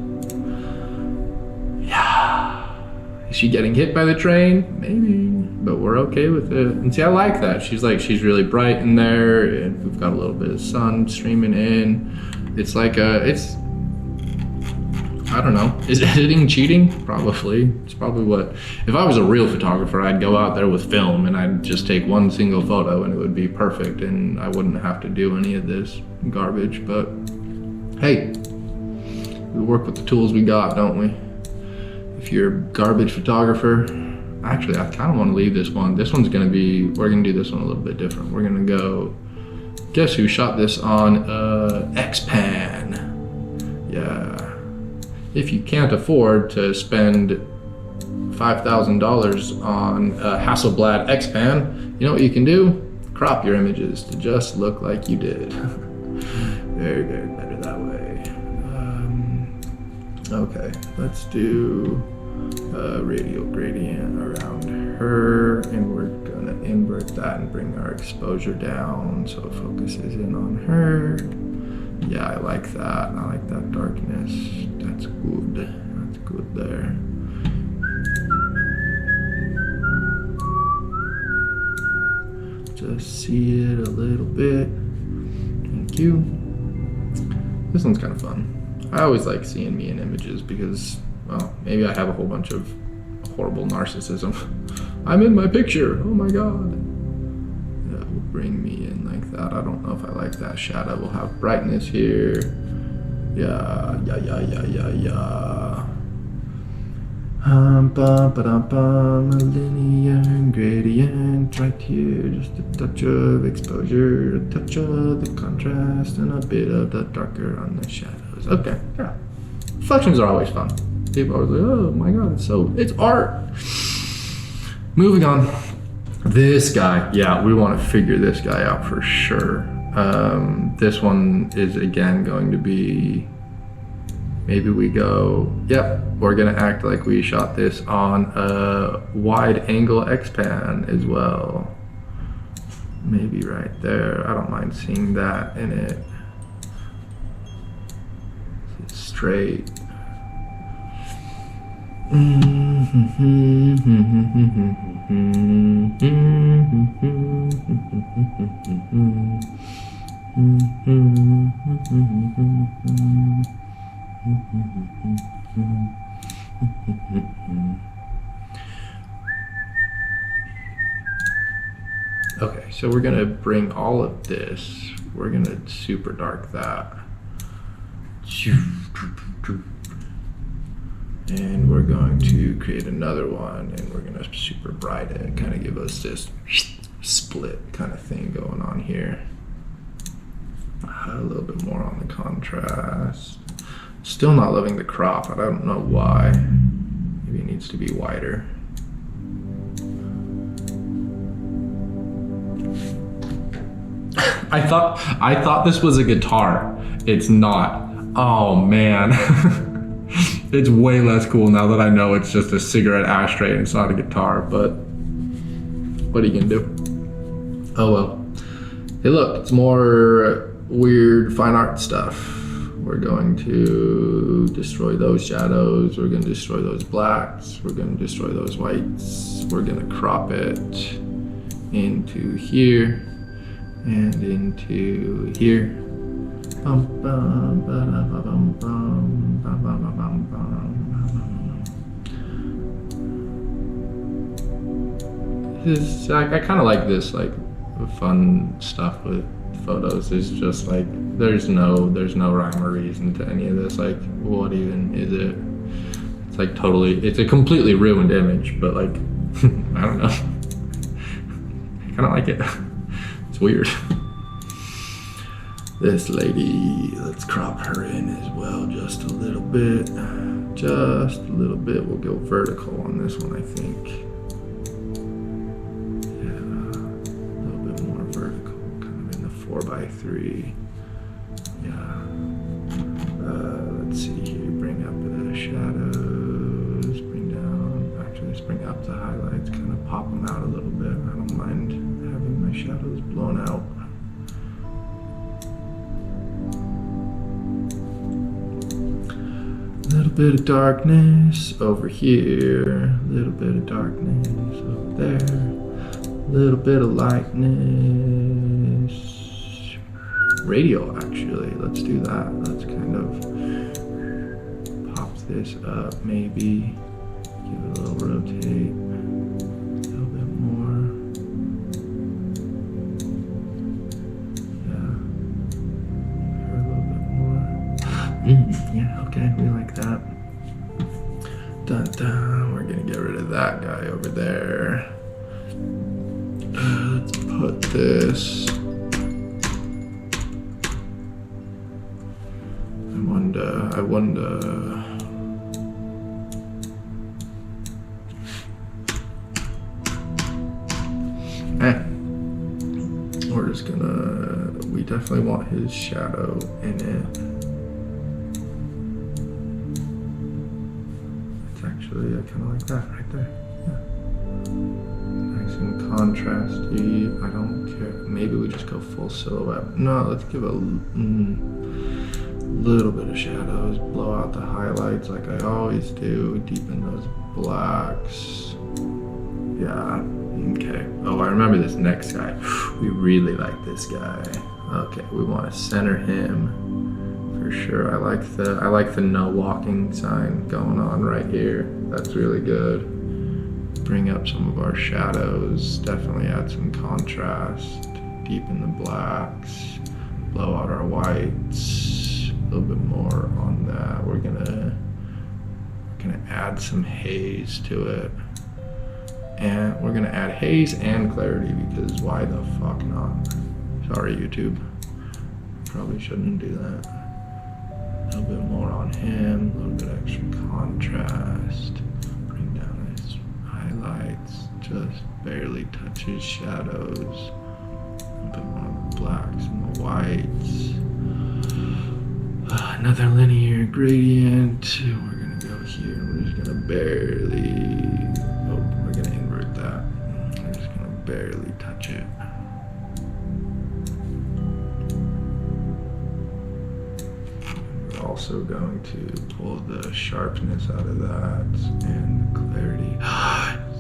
Yeah. Is she getting hit by the train? Maybe, but we're okay with it. And see, I like that. She's really bright in there, and we've got a little bit of sun streaming in. It's like I don't know. Is editing cheating? Probably. It's probably what, if I was a real photographer, I'd go out there with film and I'd just take one single photo and it would be perfect and I wouldn't have to do any of this garbage. But hey, we work with the tools we got, don't we? If you're a garbage photographer, actually I kind of want to leave this one. This one's gonna be, we're gonna do this one a little bit different. We're gonna go, guess who shot this on X-Pan? Yeah. If you can't afford to spend $5,000 on a Hasselblad X-Pan, you know what you can do? Crop your images to just look like you did. Very, very better that way. Okay, let's do a radial gradient around her, and we're gonna invert that and bring our exposure down so it focuses in on her. Yeah, I like that. I like that darkness. That's good. That's good there. Just see it a little bit. Thank you. This one's kind of fun. I always like seeing me in images because, well, maybe I have a whole bunch of horrible narcissism. I'm in my picture, oh my God. That will bring me in like that. I don't know if I like that shadow. We'll have brightness here. Yeah. A linear gradient right here, just a touch of exposure, a touch of the contrast, and a bit of the darker on the shadows. Okay, yeah. Reflections are always fun. People are like, oh my God, it's art. Moving on. This guy, yeah, we want to figure this guy out for sure. This one is again going to be, maybe we go, yep, we're gonna act like we shot this on a wide angle X-pan as well. Maybe right there, I don't mind seeing that in it. It's straight. Okay, so we're gonna bring all of this, we're gonna super dark that. And we're going to create another one and we're gonna super bright it and kind of give us this split kind of thing going on here. A little bit more on the contrast. Still not loving the crop, I don't know why. Maybe it needs to be wider. I thought this was a guitar. It's not. Oh man. It's way less cool now that I know it's just a cigarette ashtray and it's not a guitar, but what are you gonna do? Oh well. Hey look, it's more weird fine art stuff. We're going to destroy those shadows, we're gonna destroy those blacks, we're gonna destroy those whites, we're gonna crop it into here and into here. This, I kind of like this, like fun stuff with photos. It's just like there's no rhyme or reason to any of this. Like, what even is it? It's like totally, it's a completely ruined image, but like I don't know. I kind of like it. It's weird. This lady, let's crop her in as well, just a little bit. Just a little bit. We'll go vertical on this one, I think. Yeah, a little bit more vertical, kind of in the 4x3. Yeah. Let's see here, bring up the shadows, bring down, actually let's bring up the highlights, kind of pop them out a little bit. I don't mind having my shadows blown out. A little bit of darkness over here, a little bit of darkness over there, a little bit of lightness. Radial, actually, let's do that. Let's kind of pop this up, maybe give it a little rotate, a little bit more. Yeah, a little bit more. Yeah, okay, we like that. Dun, dun. We're gonna get rid of that guy over there. Let's put this. I wonder. We're just gonna, we definitely want his shadow in it. Actually, I kind of like that right there. Yeah. Nice and contrasty. I don't care. Maybe we just go full silhouette. No, let's give a little bit of shadows. Blow out the highlights like I always do. Deepen those blacks. Yeah. Okay. Oh, I remember this next guy. We really like this guy. Okay, we want to center him for sure. I like the no walking sign going on right here. That's really good. Bring up some of our shadows. Definitely add some contrast. Deepen the blacks. Blow out our whites. A little bit more on that. We're gonna add some haze to it. And we're gonna add haze and clarity because why the fuck not? Sorry, YouTube. Probably shouldn't do that. A little bit more on him, a little bit extra contrast. Bring down his highlights, just barely touch his shadows. A little bit more of the blacks and the whites. Another linear gradient. We're gonna go here, we're just gonna barely, we're gonna invert that. We're just gonna barely touch it. Also going to pull the sharpness out of that and the clarity.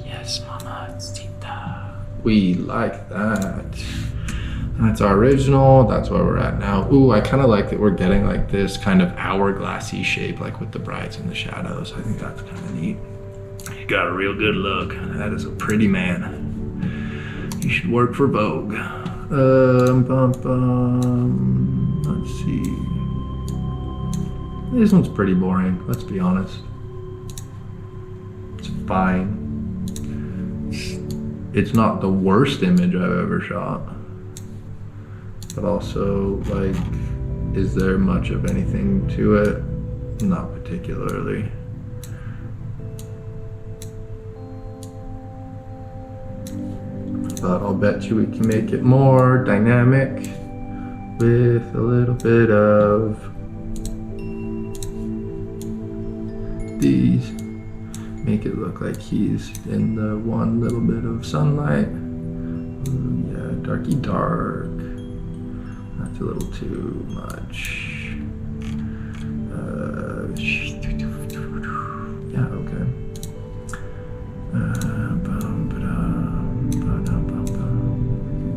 Yes, mama, it's Tita. We like that. That's our original. That's where we're at now. Ooh, I kind of like that we're getting like this kind of hourglassy shape, like with the brights and the shadows. I think that's kind of neat. You got a real good look. That is a pretty man. You should work for Vogue. Let's see. This one's pretty boring, let's be honest. It's fine. It's not the worst image I've ever shot. But also, like, is there much of anything to it? Not particularly. But I'll bet you we can make it more dynamic with a little bit of these. Make it look like he's in the one little bit of sunlight. Ooh, yeah, darky dark. That's a little too much. Yeah, okay.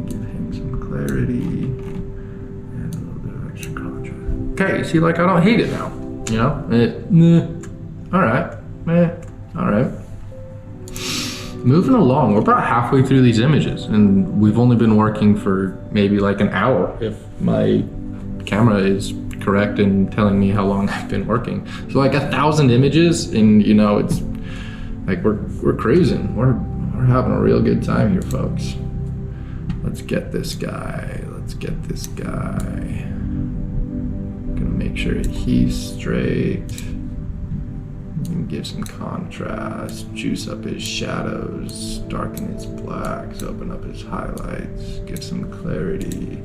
Give him some clarity and a little bit of extra contrast. Okay, see, like, I don't hate it now. You know? All right, all right. Moving along, we're about halfway through these images and we've only been working for maybe like an hour if my camera is correct in telling me how long I've been working. So like 1,000 images and you know, it's like we're cruising. We're having a real good time here, folks. Let's get this guy. Let's get this guy. Gonna make sure he's straight. Give some contrast, juice up his shadows, darken his blacks, open up his highlights, give some clarity,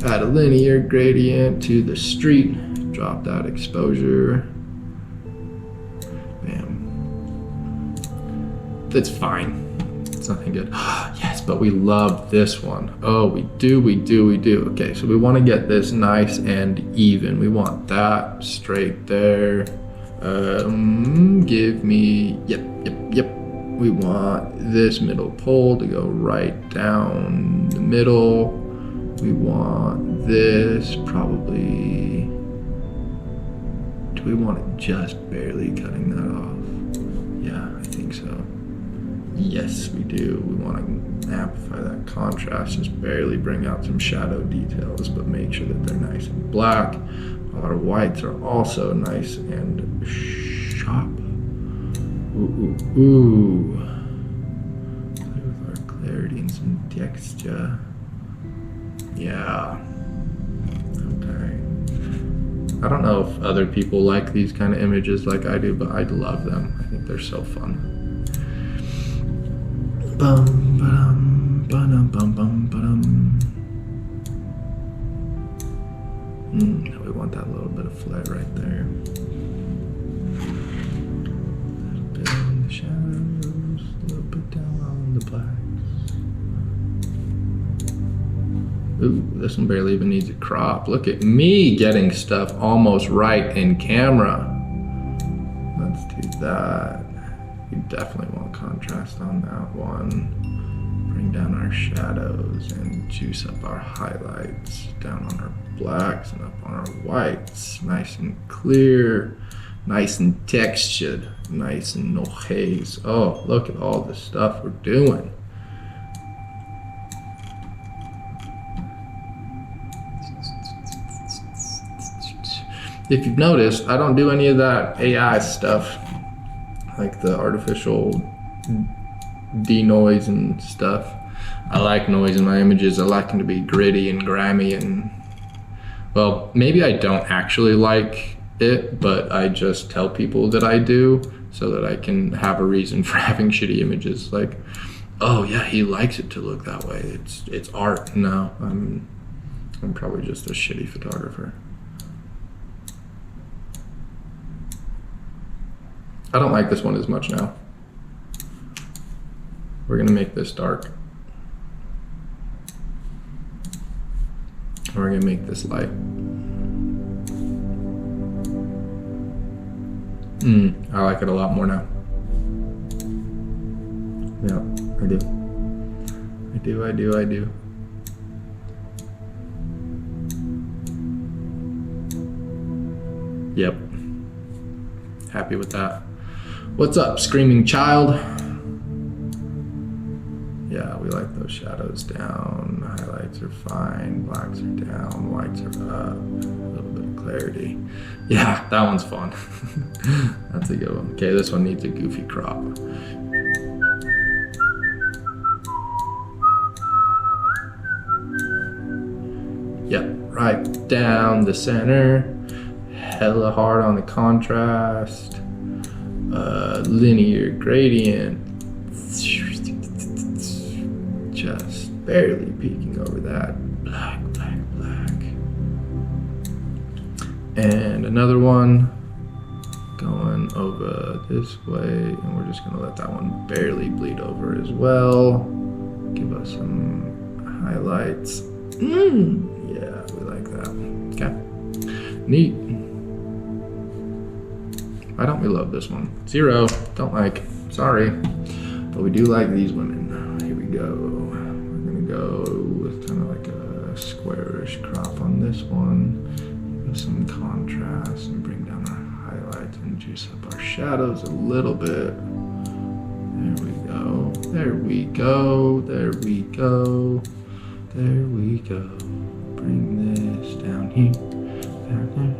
add a linear gradient to the street, drop that exposure. Bam. That's fine. It's nothing good. Yes, but we love this one. Oh, we do. Okay, so we want to get this nice and even. We want that straight there. Give me, yep. We want this middle pole to go right down the middle. We want this probably, do we want it just barely cutting that off? Yeah, I think so. Yes, we do. We want to amplify that contrast, just barely bring out some shadow details, but make sure that they're nice and black. Our whites are also nice and sharp. Ooh. Play with our clarity and some texture. Yeah. Okay. I don't know if other people like these kind of images like I do, but I love them. I think they're so fun. We want that little bit of flare right there. A little bit. Ooh, this one barely even needs a crop. Look at me getting stuff almost right in camera. Let's do that. We definitely want contrast on that one. Bring down our shadows and juice up our highlights. Down on our blacks and up on our whites. Nice and clear. Nice and textured. Nice and no haze. Oh, look at all the stuff we're doing. If you've noticed, I don't do any of that AI stuff, like the artificial denoise and stuff. I like noise in my images. I like them to be gritty and grimy and, well, maybe I don't actually like it, but I just tell people that I do so that I can have a reason for having shitty images. Like, oh yeah, he likes it to look that way. It's art. No, I'm probably just a shitty photographer. I don't like this one as much now. We're gonna make this dark. We're gonna make this light. I like it a lot more now. Yeah, I do. I do. Yep. Happy with that. What's up, Screaming Child? Yeah, we like those shadows down. Highlights are fine. Blacks are down. Whites are up. A little bit of clarity. Yeah, that one's fun. That's a good one. Okay, this one needs a goofy crop. Yep, right down the center. Hella hard on the contrast. Linear gradient. Just barely peeking over that. Black. And another one going over this way, and we're just gonna let that one barely bleed over as well. Give us some highlights. Yeah, we like that. Okay, neat. Why don't we love this one? 0, don't like, sorry. But we do like these women. Here we go. We're gonna go with kind of like a squarish crop on this one. Give us some contrast and bring down our highlights and juice up our shadows a little bit. There we go. There we go. There we go. There we go. Bring this down here. Down there.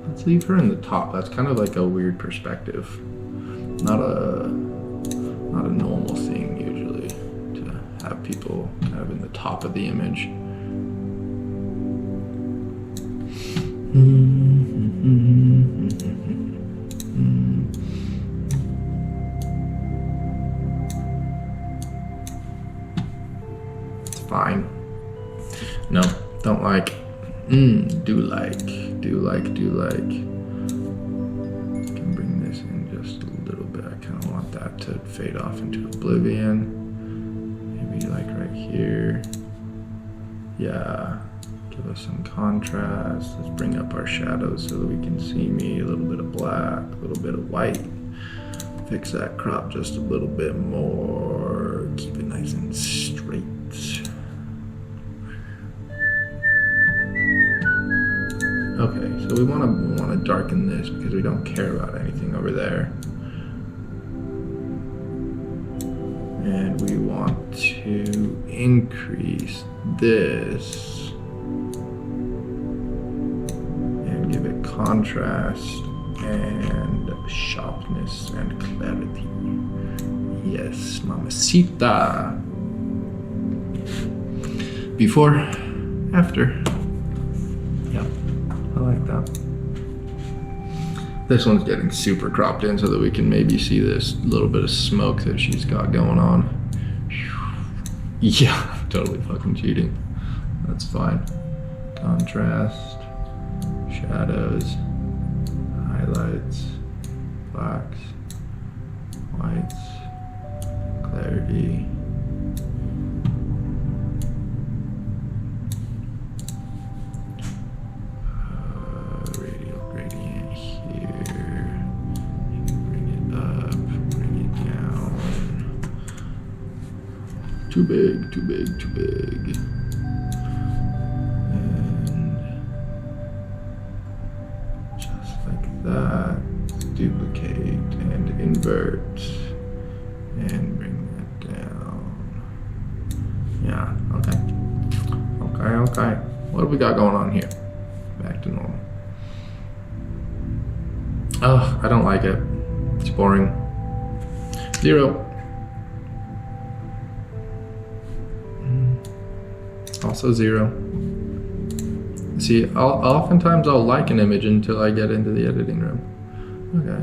Let's leave her in the top. That's kind of like a weird perspective. Not a normal thing usually to have people kind of in the top of the image. It's fine. No, don't like. Do like. Can bring this in just a little bit. I kind of want that to fade off into oblivion. Maybe like right here. Yeah, give us some contrast. Let's bring up our shadows so that we can see me. A little bit of black, a little bit of white. Fix that crop just a little bit more. Keep it nice and straight. Okay, so we want to darken this because we don't care about anything over there. And we want to increase this and give it contrast and sharpness and clarity. Yes, mamacita. Before, after. Yep. I like that. This one's getting super cropped in so that we can maybe see this little bit of smoke that she's got going on. Yeah, totally fucking cheating. That's fine. Contrast, shadows, highlights, blacks, whites, clarity. Too big, too big, too big. And just like that, duplicate and invert and bring that down. Yeah, okay. Okay. What do we got going on here? Back to normal. Oh, I don't like it. It's boring. 0. Also 0. See, oftentimes I'll like an image until I get into the editing room. Okay.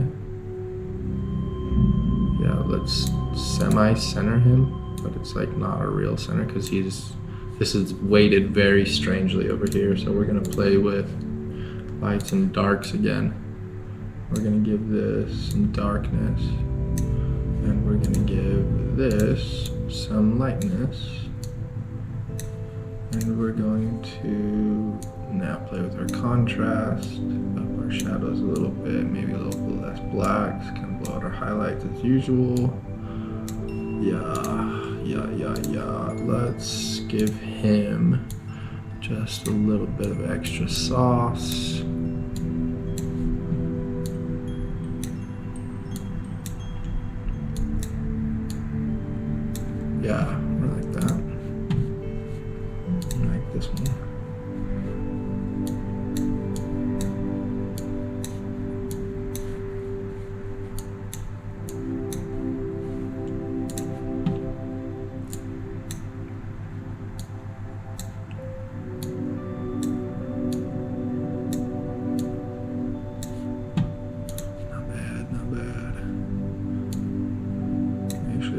Yeah, let's semi-center him, but it's like not a real center because this is weighted very strangely over here. So we're gonna play with lights and darks again. We're gonna give this some darkness, and we're gonna give this some lightness. And we're going to now play with our contrast, up our shadows a little bit, maybe a little bit less blacks, kind of blow out our highlights as usual. Yeah. Let's give him just a little bit of extra sauce. Yeah, I like that. I like this one.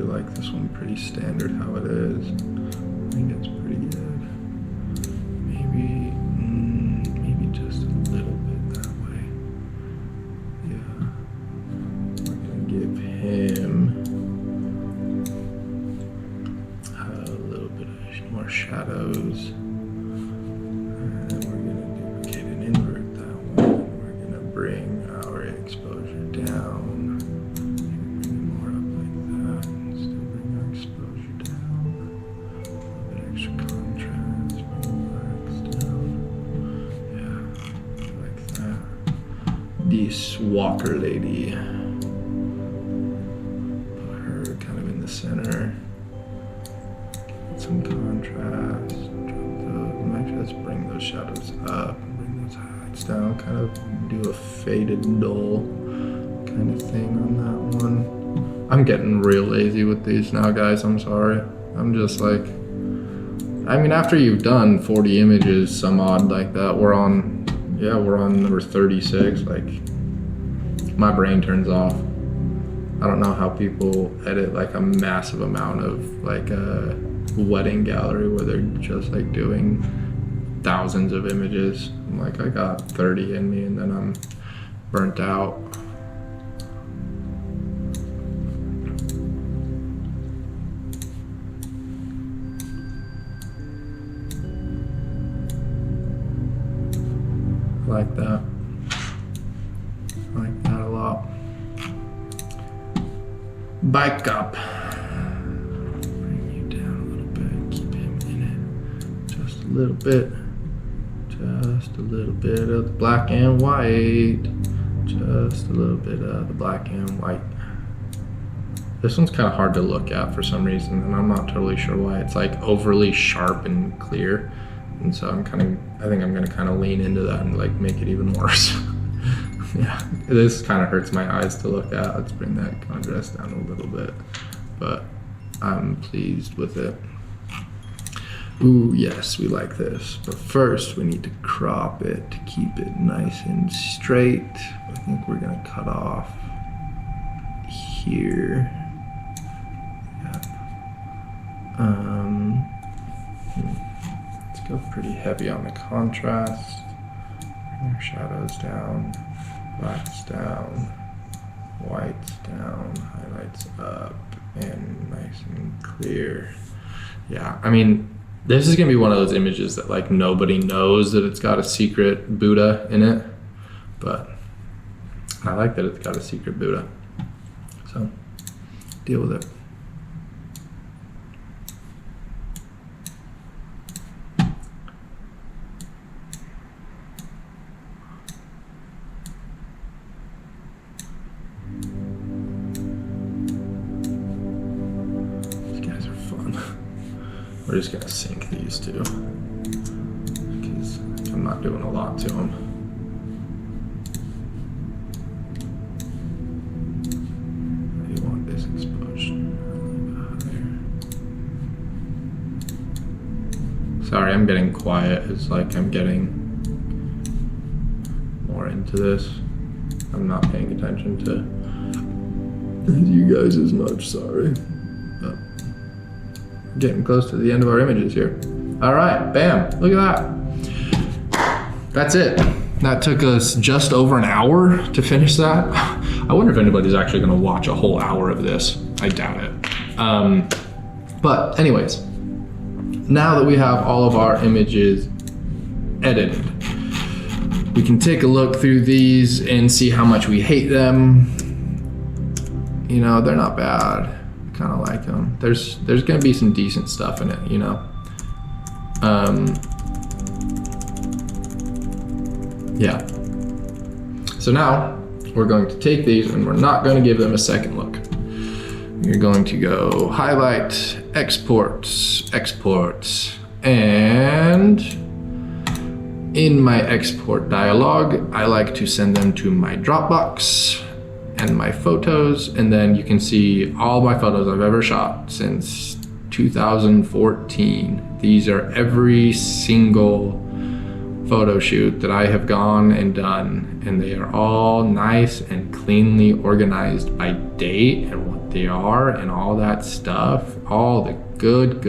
Like this one pretty standard how it is. I think it's pretty good. Maybe just a little bit that way. Yeah. We're gonna give him a little bit of more shadows. And we're gonna duplicate and invert that one. We're gonna bring our exposure down. This Walker lady. Put her kind of in the center. Get some contrast. Drop those. Actually, let's bring those shadows up and bring those highlights down. Kind of do a faded dull kind of thing on that one. I'm getting real lazy with these now, guys. I'm sorry. I'm just like, I mean, after you've done 40 images, some odd like that, we're on number 36. Like, my brain turns off. I don't know how people edit like a massive amount of like a wedding gallery where they're just like doing thousands of images. I'm like, I got 30 in me and then I'm burnt out. Like that. I like that a lot. Bike up. Bring you down a little bit. Keep him in it. Just a little bit. Just a little bit of the black and white. Just a little bit of the black and white. This one's kind of hard to look at for some reason, and I'm not totally sure why. It's like overly sharp and clear. And so I think I'm gonna kind of lean into that and like make it even worse. Yeah, this kind of hurts my eyes to look at. Let's bring that contrast down a little bit, but I'm pleased with it. Ooh, yes, we like this. But first we need to crop it to keep it nice and straight. I think we're gonna cut off here. Yep. Let's go pretty heavy on the contrast. Bring our shadows down, blacks down, whites down, highlights up, and nice and clear. Yeah, I mean, this is gonna be one of those images that like nobody knows that it's got a secret Buddha in it, but I like that it's got a secret Buddha. So deal with it. We're just gonna sync these two because I'm not doing a lot to them. I do want this exposure a little bit higher. Sorry, I'm getting quiet. It's like I'm getting more into this. I'm not paying attention to you guys as much, sorry. But getting close to the end of our images here. All right, bam, look at that. That's it. That took us just over an hour to finish that. I wonder if anybody's actually gonna watch a whole hour of this. I doubt it. But anyways, now that we have all of our images edited, we can take a look through these and see how much we hate them. You know, they're not bad. Kind of like them. There's gonna be some decent stuff in it, you know. Yeah. So now we're going to take these and we're not going to give them a second look. You're going to go highlight, exports, and in my export dialog, I like to send them to my Dropbox and my photos, and then you can see all my photos I've ever shot since 2014. These are every single photo shoot that I have gone and done, and they are all nice and cleanly organized by date and what they are and all that stuff. All the good.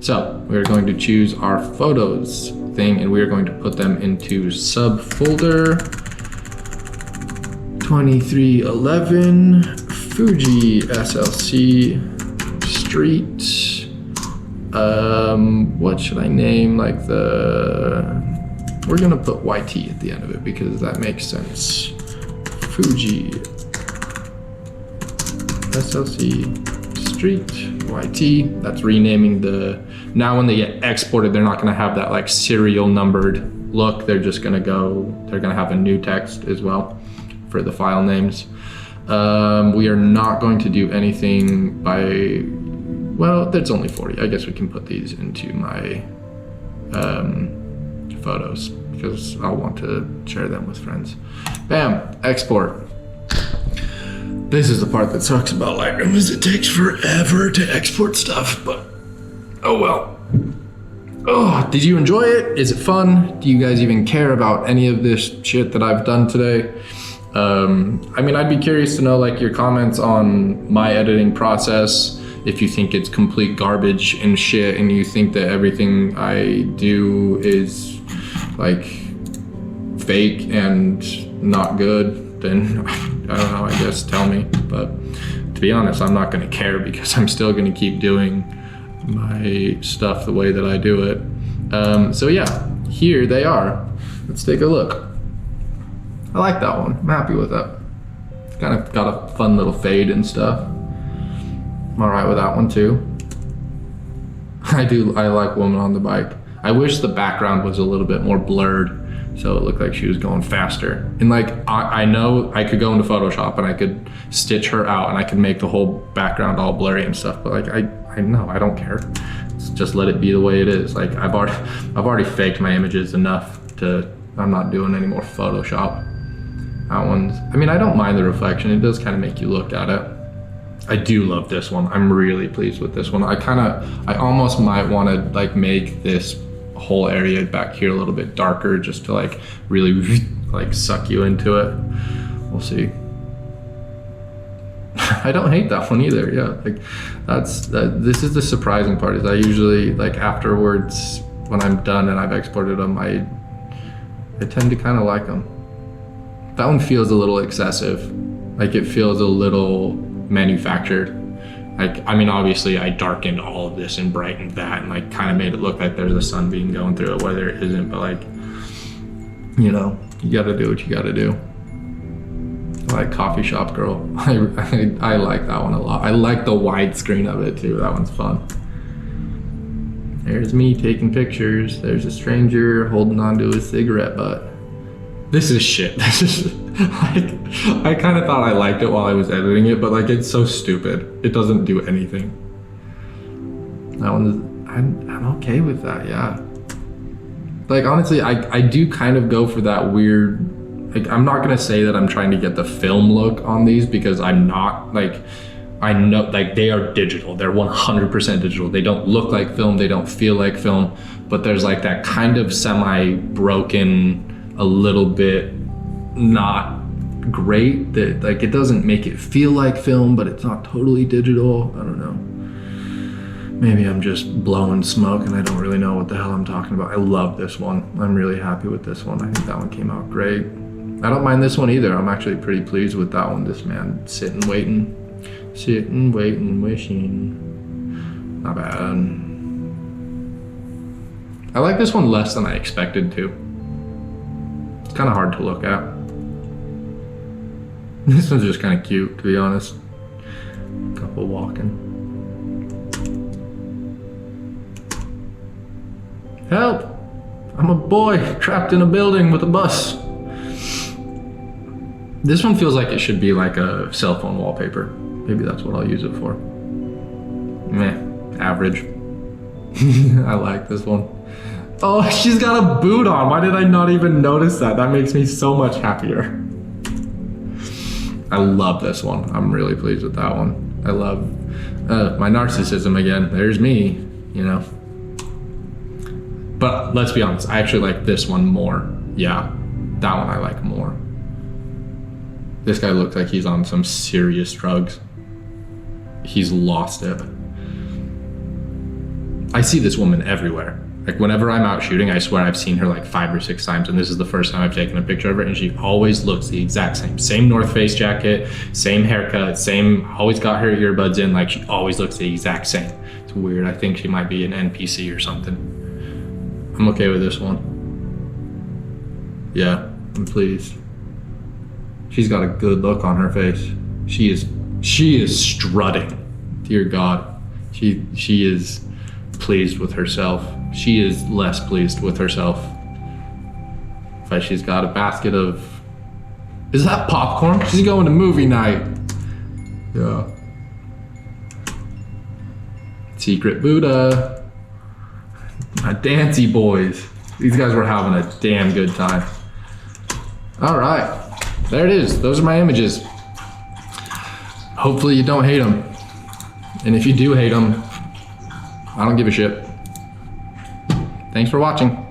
So we're going to choose our photos thing and we're going to put them into subfolder 2311 Fuji SLC Street. What should I name? Like we're gonna put YT at the end of it because that makes sense. Fuji SLC Street YT. That's renaming the. Now when they get exported, they're not gonna have that like serial numbered look. They're just gonna go. They're gonna have a new text as well for the file names. We are not going to do anything by, well, there's only 40. I guess we can put these into my photos because I'll want to share them with friends. Bam, export. This is the part that sucks about Lightroom is it takes forever to export stuff, but oh well. Oh, did you enjoy it? Is it fun? Do you guys even care about any of this shit that I've done today? I mean, I'd be curious to know like your comments on my editing process. If you think it's complete garbage and shit and you think that everything I do is like fake and not good, then I don't know, I guess tell me. But to be honest, I'm not gonna care because I'm still gonna keep doing my stuff the way that I do it. So yeah, here they are. Let's take a look. I like that one. I'm happy with that. Kind of got a fun little fade and stuff. I'm all right with that one too. I like Woman on the Bike. I wish the background was a little bit more blurred so it looked like she was going faster. And like, I know I could go into Photoshop and I could stitch her out and I could make the whole background all blurry and stuff, but like, I know, I don't care. Just let it be the way it is. Like I've already faked my images enough to, I'm not doing any more Photoshop. That one's, I mean, I don't mind the reflection. It does kind of make you look at it. I do love this one. I'm really pleased with this one. I almost might want to like make this whole area back here a little bit darker just to like really like suck you into it. We'll see. I don't hate that one either. Yeah, like this is the surprising part is I usually like afterwards when I'm done and I've exported them, I tend to kind of like them. That one feels a little excessive. Like it feels a little manufactured. Like, I mean, obviously I darkened all of this and brightened that and like kind of made it look like there's a sunbeam going through it, whether it isn't, but like, you know, you gotta do what you gotta do. I like Coffee Shop Girl. I like that one a lot. I like the widescreen of it too. That one's fun. There's me taking pictures. There's a stranger holding onto a cigarette butt. This is shit. This is like, I kind of thought I liked it while I was editing it, but like it's so stupid. It doesn't do anything. That one is, I'm okay with that, yeah. Like, honestly, I do kind of go for that weird, like, I'm not gonna say that I'm trying to get the film look on these because I'm not. Like, I know, like, they are digital. They're 100% digital. They don't look like film, they don't feel like film, but there's like that kind of semi-broken, a little bit not great, that like it doesn't make it feel like film, but it's not totally digital. I don't know. Maybe I'm just blowing smoke and I don't really know what the hell I'm talking about. I love this one. I'm really happy with this one. I think that one came out great. I don't mind this one either. I'm actually pretty pleased with that one. This man sitting, waiting, wishing. Not bad. I like this one less than I expected to. It's kind of hard to look at. This one's just kind of cute, to be honest. Couple walking. Help! I'm a boy trapped in a building with a bus. This one feels like it should be like a cell phone wallpaper. Maybe that's what I'll use it for. Meh, average. I like this one. Oh, she's got a boot on. Why did I not even notice that? That makes me so much happier. I love this one. I'm really pleased with that one. I love my narcissism again. There's me, you know. But let's be honest, I actually like this one more. Yeah, that one I like more. This guy looks like he's on some serious drugs. He's lost it. I see this woman everywhere. Like whenever I'm out shooting, I swear I've seen her like 5 or 6 times, and this is the first time I've taken a picture of her, and she always looks the exact same. Same North Face jacket, same haircut, same, always got her earbuds in, like she always looks the exact same. It's weird. I think she might be an NPC or something. I'm okay with this one. Yeah, I'm pleased. She's got a good look on her face. She is strutting. Dear God. She is pleased with herself. She is less pleased with herself. But she's got a basket of, is that popcorn? She's going to movie night. Yeah. Secret Buddha. My Dancy boys. These guys were having a damn good time. All right, there it is. Those are my images. Hopefully you don't hate them. And if you do hate them, I don't give a shit. Thanks for watching.